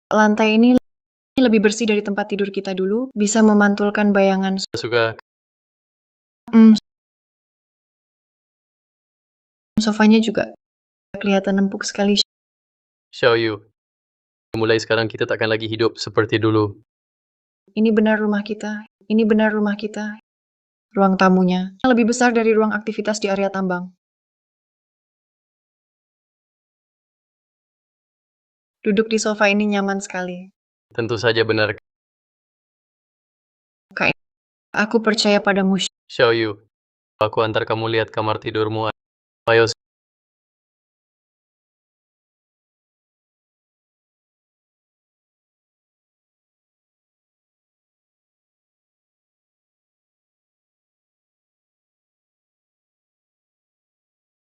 lantai ini lebih bersih dari tempat tidur kita dulu. Bisa memantulkan bayangan. Suka. Hmm, sofanya juga kelihatan empuk sekali. Xiaoyu, mulai sekarang kita takkan lagi hidup seperti dulu. Ini benar rumah kita. Ini benar rumah kita. Ruang tamunya lebih besar dari ruang aktivitas di area tambang. Duduk di sofa ini nyaman sekali. Tentu saja benar. Kak, aku percaya padamu. Xiaoyu, aku antar kamu lihat kamar tidurmu. Ayo.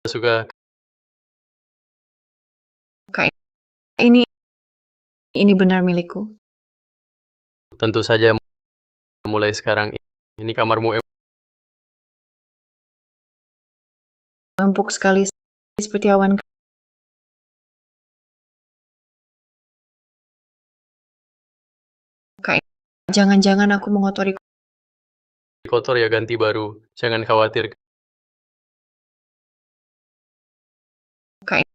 Suka. Kak, ini benar milikku. Tentu saja mulai sekarang. Ini kamarmu. Empuk sekali seperti awan. Kak, jangan-jangan aku mengotori. Kotor ya ganti baru. Jangan khawatir. Kak,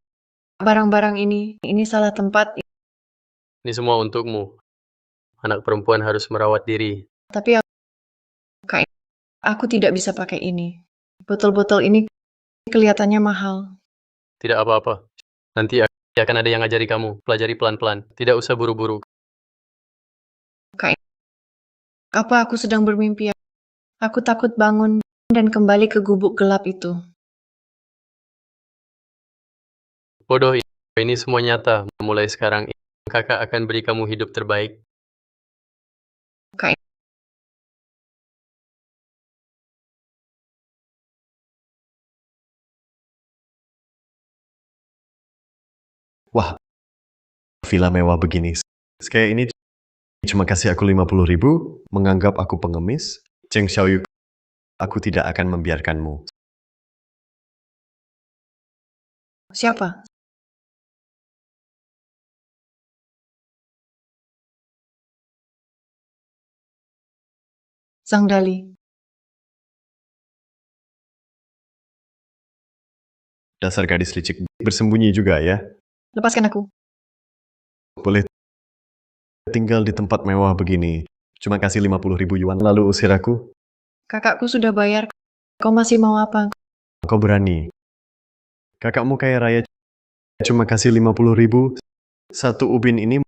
barang-barang ini salah tempat. Ini semua untukmu. Anak perempuan harus merawat diri. Tapi Kak, aku tidak bisa pakai ini. Botol-botol ini kelihatannya mahal. Tidak apa-apa. Nanti akan ada yang ngajari kamu. Pelajari pelan-pelan. Tidak usah buru-buru. Kak, apa aku sedang bermimpi? Aku takut bangun dan kembali ke gubuk gelap itu. Bodoh, ini semua nyata. Mulai sekarang, kakak akan beri kamu hidup terbaik. Kak, Wah, villa mewah begini. Kayak ini cuma kasih aku 50.000, menganggap aku pengemis. Cheng Xiaoyu, aku tidak akan membiarkanmu. siapa? Sang Dali. Dasar gadis licik bersembunyi juga ya. Lepaskan aku. Boleh tinggal di tempat mewah begini. Cuma kasih 50.000 yuan lalu usir aku. Kakakku sudah bayar. Kau masih mau apa? Kau berani. Kakakmu kaya raya cuma kasih 50.000. Satu ubin ini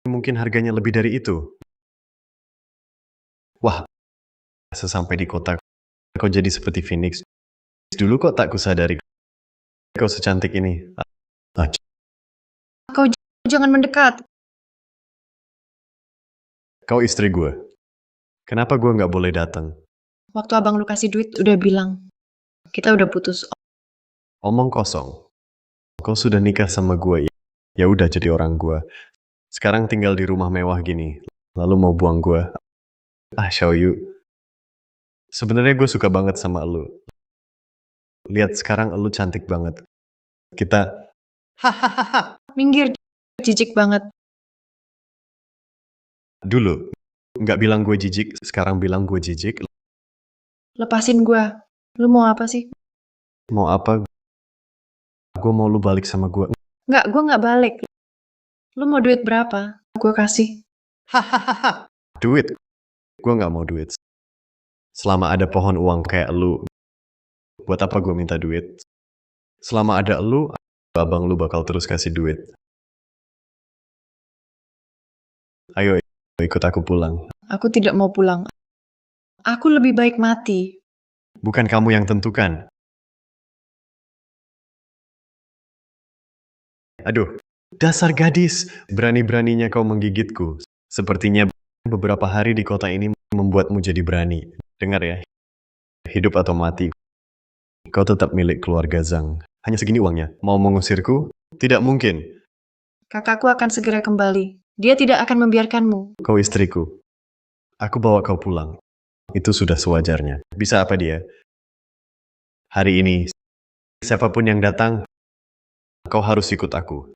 mungkin harganya lebih dari itu. Wah, sesampai di kota kau jadi seperti Phoenix. Dulu kok tak kusadari kau secantik ini. Kau jangan mendekat. Kau istri gue. Kenapa gue nggak boleh datang? Waktu abang lu kasih duit udah bilang. Kita udah putus. Omong kosong. Kau sudah nikah sama gue. Ya udah jadi orang gue. Sekarang tinggal di rumah mewah gini. Lalu mau buang gue. Xiaoyu. Sebenarnya gue suka banget sama lu. Lihat sekarang lu cantik banget. Kita Minggir, jijik banget. dulu nggak bilang gue jijik, sekarang bilang gue jijik. Lepasin gua. Lu mau apa sih? Mau apa? Gue mau lu balik sama gue. Nggak, gua nggak balik. Lu mau duit berapa? Gua kasih. Duit? Gue nggak mau duit. Selama ada pohon uang kayak lu, buat apa gue minta duit? Selama ada lu, abang lu bakal terus kasih duit. Ayo, ikut aku pulang. Aku tidak mau pulang. Aku lebih baik mati. Bukan kamu yang tentukan. Aduh, dasar gadis. Berani-beraninya kau menggigitku. Sepertinya beberapa hari di kota ini membuatmu jadi berani. Dengar ya, hidup atau mati, kau tetap milik keluarga Zhang. Hanya segini uangnya. Mau mengusirku? Tidak mungkin. Kakakku akan segera kembali. Dia tidak akan membiarkanmu. Kau istriku. Aku bawa kau pulang. Itu sudah sewajarnya. Bisa apa dia? Hari ini, siapapun yang datang, kau harus ikut aku.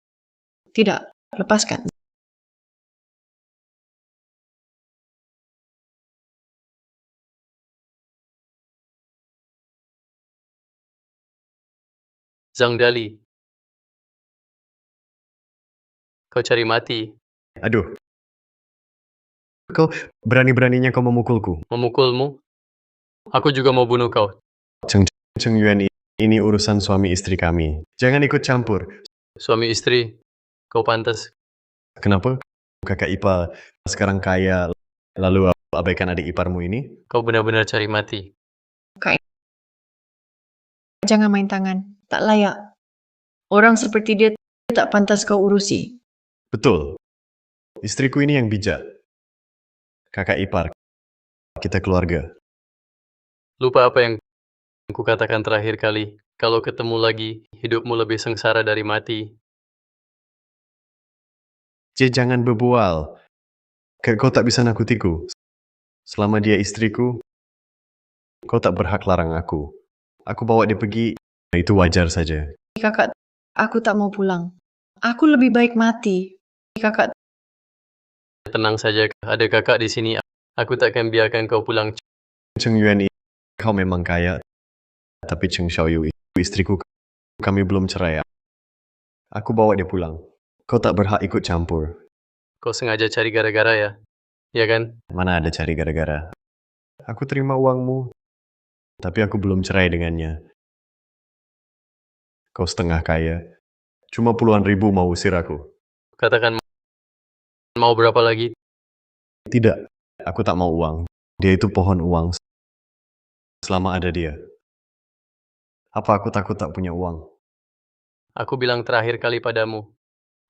Tidak, lepaskan. Zhang Dali. Kau cari mati. Aduh. Kau berani-beraninya kau memukulku. Memukulmu? Aku juga mau bunuh kau. Cheng Yuan, ini urusan suami istri kami. Jangan ikut campur. Suami istri, kau pantas. Kenapa? Kakak ipar sekarang kaya, lalu abaikan adik iparmu ini? Kau benar-benar cari mati. Jangan main tangan. Tak layak. Orang seperti dia tak pantas kau urusi. Betul. Istriku ini yang bijak. Kakak ipar. Kita keluarga. Lupa apa yang kukatakan terakhir kali. Kalau ketemu lagi, hidupmu lebih sengsara dari mati. Jangan berbual. Kau tak bisa nakutiku. Selama dia istriku, kau tak berhak larang aku. Aku bawa dia pergi, itu wajar saja. Kakak, aku tak mau pulang. Aku lebih baik mati. Kakak, Tenang saja, ada kakak di sini. Aku takkan biarkan kau pulang. Cheng Yuan, kau memang kaya. Tapi Cheng Xiaoyu, istriku, kami belum cerai. Aku bawa dia pulang. Kau tak berhak ikut campur. Kau sengaja cari gara-gara ya? Ya kan? Mana ada cari gara-gara. Aku terima uangmu, tapi aku belum cerai dengannya. Kau setengah kaya. Cuma puluhan ribu mau usir aku. Katakan mau berapa lagi? Tidak, aku tak mau uang. Dia itu pohon uang. Selama ada dia. Apa aku takut tak punya uang? Aku bilang terakhir kali padamu.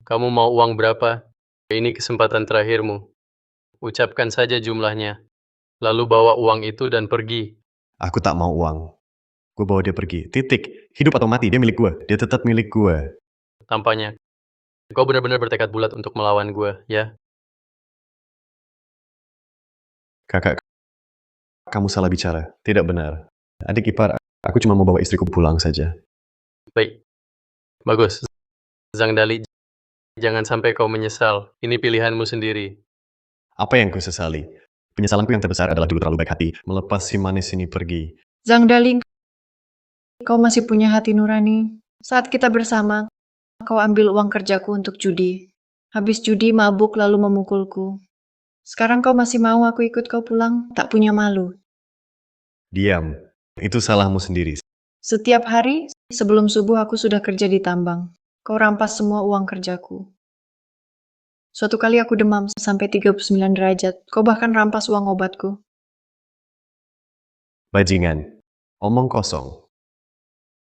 Kamu mau uang berapa? Ini kesempatan terakhirmu. Ucapkan saja jumlahnya. Lalu bawa uang itu dan pergi. Aku tak mau uang. Gue bawa dia pergi. Titik. Hidup atau mati, dia milik gue. Dia tetap milik gue. Tampaknya. Kau benar-benar bertekad bulat untuk melawan gue, ya? Kakak, kamu salah bicara. Tidak benar. Adik ipar, aku cuma mau bawa istriku pulang saja. Baik. Bagus. Zhang Dali, jangan sampai kau menyesal. Ini pilihanmu sendiri. Apa yang ku sesali? Penyesalanku yang terbesar adalah dulu terlalu baik hati, melepas si manis ini pergi. Zhang Daling, kau masih punya hati nurani. Saat kita bersama, kau ambil uang kerjaku untuk judi. Habis judi, mabuk lalu memukulku. Sekarang kau masih mau aku ikut kau pulang? Tak punya malu. Diam. Itu salahmu sendiri. Setiap hari, sebelum subuh aku sudah kerja di tambang. Kau rampas semua uang kerjaku. Suatu kali aku demam sampai 39 derajat. Kau bahkan rampas uang obatku. Bajingan. Omong kosong.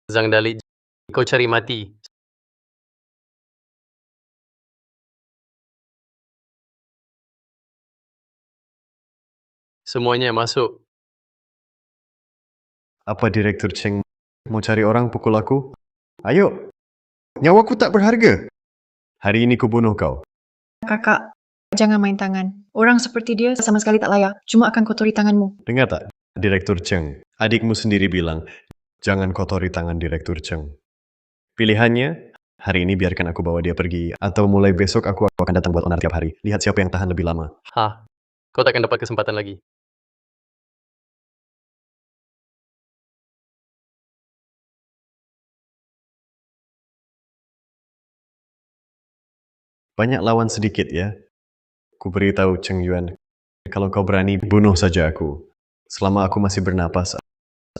Zhang Dali, kau cari mati. Semuanya masuk. Apa Direktur Cheng mau cari orang pukul aku? Ayo. Nyawaku tak berharga. Hari ini kubunuh kau. Kakak, jangan main tangan. Orang seperti dia sama sekali tak layak. Cuma akan kotori tanganmu. Dengar tak, Direktur Cheng? Adikmu sendiri bilang, jangan kotori tangan Direktur Cheng. Pilihannya, hari ini biarkan aku bawa dia pergi, atau mulai besok aku akan datang buat onar tiap hari. Lihat siapa yang tahan lebih lama. Hah, kau takkan dapat kesempatan lagi. Banyak lawan sedikit ya. Ku beritahu Cheng Yuan, kalau kau berani, bunuh saja aku. Selama aku masih bernapas,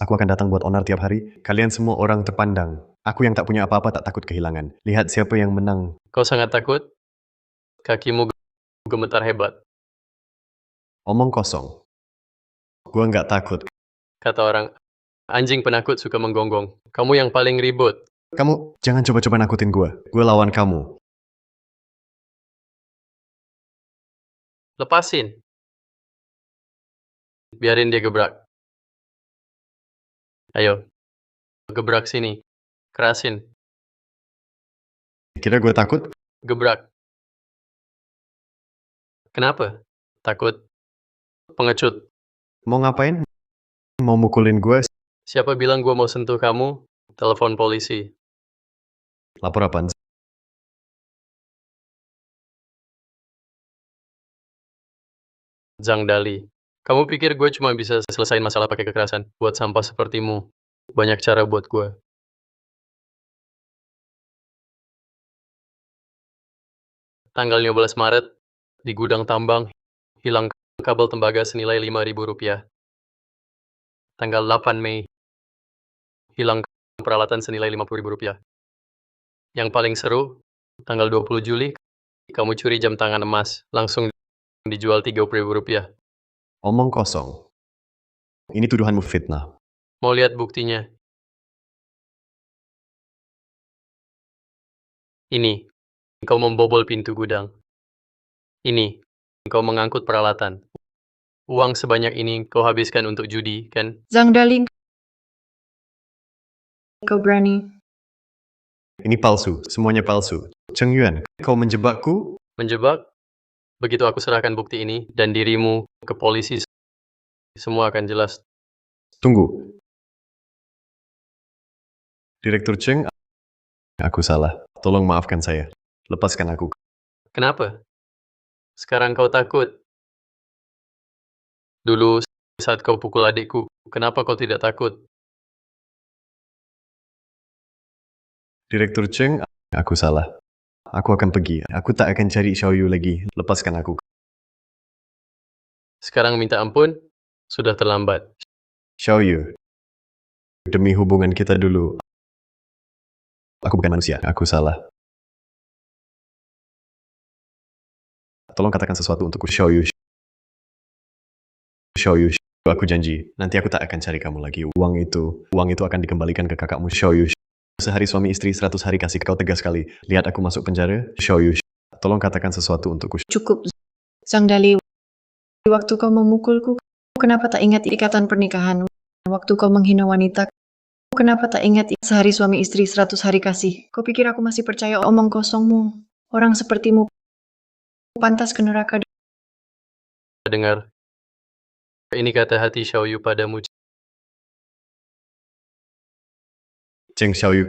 aku akan datang buat onar tiap hari. Kalian semua orang terpandang. Aku yang tak punya apa-apa tak takut kehilangan. Lihat siapa yang menang. Kau sangat takut? Kakimu gemetar hebat. Omong kosong. Gua nggak takut. Kata orang, anjing penakut suka menggonggong. Kamu yang paling ribut. Kamu jangan coba-coba nakutin gua. Gua lawan kamu. Lepasin. Biarin dia gebrak. Ayo, gebrak sini. Kerasin. Kira gue takut? Gebrak. Kenapa? Takut? Pengecut. Mau ngapain? Mau mukulin gue? Siapa bilang gua mau sentuh kamu? Telepon polisi. Lapor apaan? Zhang Dali. Kamu pikir gue cuma bisa selesain masalah pakai kekerasan? Buat sampah sepertimu. Banyak cara buat gue. Tanggal 15 Maret, di gudang tambang, hilang kabel tembaga senilai Rp5.000. Tanggal 8 Mei, hilang peralatan senilai Rp50.000. Yang paling seru, tanggal 20 Juli, kamu curi jam tangan emas, langsung dijual Rp30.000. Omong kosong. Ini tuduhanmu fitnah. Mau lihat buktinya? Ini, kau membobol pintu gudang. Ini, kau mengangkut peralatan. Uang sebanyak ini kau habiskan untuk judi, kan? Zhang Dali, kau berani. Ini palsu. Semuanya palsu. Cheng Yuan, kau menjebakku? Menjebak? Begitu aku serahkan bukti ini dan dirimu ke polisi, semua akan jelas. Tunggu. Direktur Cheng, aku salah. Tolong maafkan saya. Lepaskan aku. Kenapa? Sekarang kau takut? Dulu saat kau pukul adikku, kenapa kau tidak takut? Direktur Cheng, aku salah. Aku akan pergi. Aku tak akan cari Xiaoyu lagi. Lepaskan aku. Sekarang minta ampun, sudah terlambat. Xiaoyu, demi hubungan kita dulu. Aku bukan manusia. Aku salah. Tolong katakan sesuatu untukku, Xiaoyu. Xiaoyu, aku janji. Nanti aku tak akan cari kamu lagi. Uang itu akan dikembalikan ke kakakmu, Xiaoyu. Sehari suami istri, 100 hari kasih. Kau tegas sekali. Lihat aku masuk penjara, Xiaoyu. Tolong katakan sesuatu untukku. Cukup. Zhang Dali, waktu kau memukulku, kenapa tak ingat ikatan pernikahan? Waktu kau menghina wanita, kenapa tak ingat sehari suami istri 100 hari kasih? Kau pikir aku masih percaya omong kosongmu? Orang sepertimu pantas ke neraka. Dengar. Ini kata hati Xiaoyu padamu. Cheng Xiaoyu,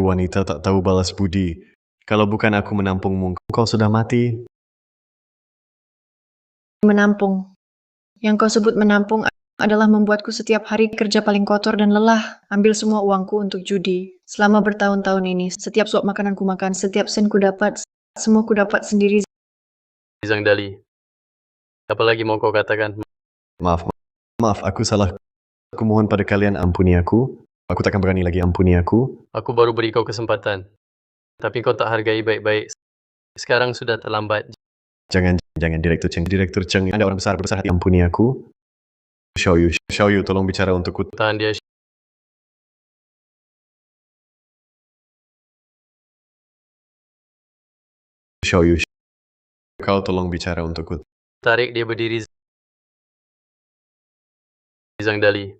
wanita tak tahu balas budi. Kalau bukan aku menampungmu, kau sudah mati. Menampung. Yang kau sebut menampung adalah membuatku setiap hari kerja paling kotor dan lelah. Ambil semua uangku untuk judi. Selama bertahun-tahun ini, setiap suap makanan ku makan, setiap sen ku dapat, semua ku dapat sendiri. Zhang Dali, Apalagi mau kau katakan? Maaf, maaf, aku salah. Aku mohon pada kalian ampuni aku. Aku takkan berani lagi ampuni aku. Aku baru beri kau kesempatan. Tapi kau tak hargai baik-baik. Sekarang sudah terlambat. Jangan, Direktur Cheng. Direktur Cheng, Anda orang besar hati, ampuni aku. Xiao Yu, tolong bicara untukku. Tahan dia. Xiao Yu, kau tolong bicara untukku. Tarik dia berdiri. Zhang Dali.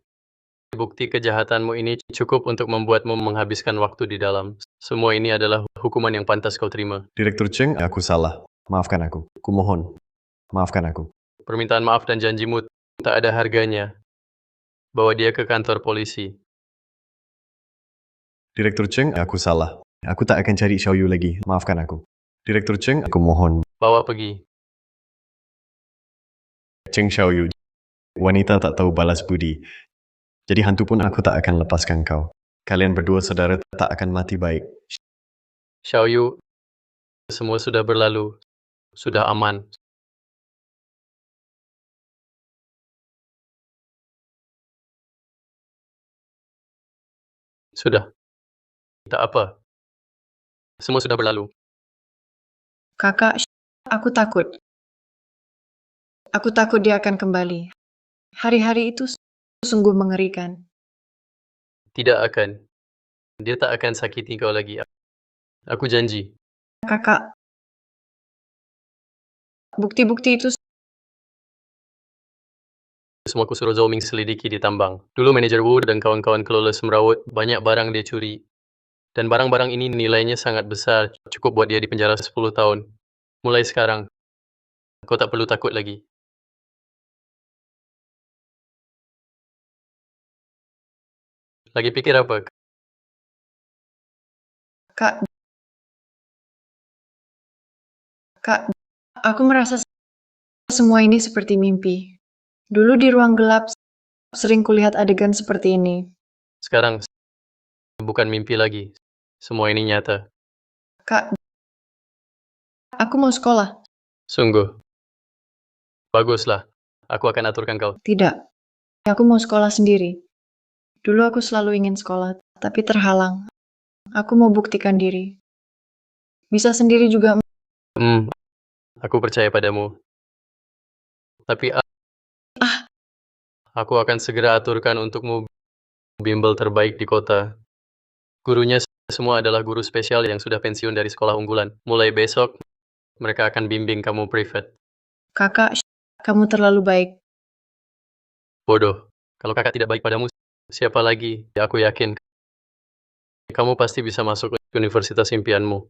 Bukti kejahatanmu ini cukup untuk membuatmu menghabiskan waktu di dalam. Semua ini adalah hukuman yang pantas kau terima. Direktur Cheng, aku salah. Maafkan aku. Kumohon. Maafkan aku. Permintaan maaf dan janjimu tak ada harganya. Bawa dia ke kantor polisi. Direktur Cheng, aku salah. Aku tak akan cari Xiao Yu lagi. Maafkan aku. Direktur Cheng, aku mohon. Bawa pergi. Cheng Xiao Yu, wanita tak tahu balas budi. Jadi hantu pun aku tak akan lepaskan kau. Kalian berdua saudara tak akan mati baik. Xiao Yu, semua sudah berlalu. Sudah aman. Sudah. Tak apa. Semua sudah berlalu. Kakak, aku takut. Aku takut dia akan kembali. Hari-hari itu sungguh mengerikan. Tidak akan. Dia tak akan sakiti kau lagi. Aku janji. Kakak, bukti-bukti itu Semua aku suruh Zhou Ming selidiki di tambang. Dulu manajer Wu dan kawan-kawan kelola semrawut, banyak barang dia curi. Dan barang-barang ini nilainya sangat besar, cukup buat dia di penjara 10 tahun. Mulai sekarang, kau tak perlu takut lagi. Lagi pikir apa? Kak, aku merasa semua ini seperti mimpi. Dulu di ruang gelap, sering kulihat adegan seperti ini. Sekarang, bukan mimpi lagi. Semua ini nyata. Kak, aku mau sekolah. Sungguh. Baguslah. Aku akan aturkan kau. Tidak, aku mau sekolah sendiri. Dulu aku selalu ingin sekolah, tapi terhalang. Aku mau buktikan diri. Bisa sendiri juga. Aku percaya padamu. Tapi aku akan segera aturkan untukmu bimbel terbaik di kota. Gurunya semua adalah guru spesial yang sudah pensiun dari sekolah unggulan. Mulai besok, mereka akan bimbing kamu privat. Kakak, kamu terlalu baik. Bodoh. Kalau kakak tidak baik padamu, siapa lagi? Aku yakin kamu pasti bisa masuk ke universitas impianmu.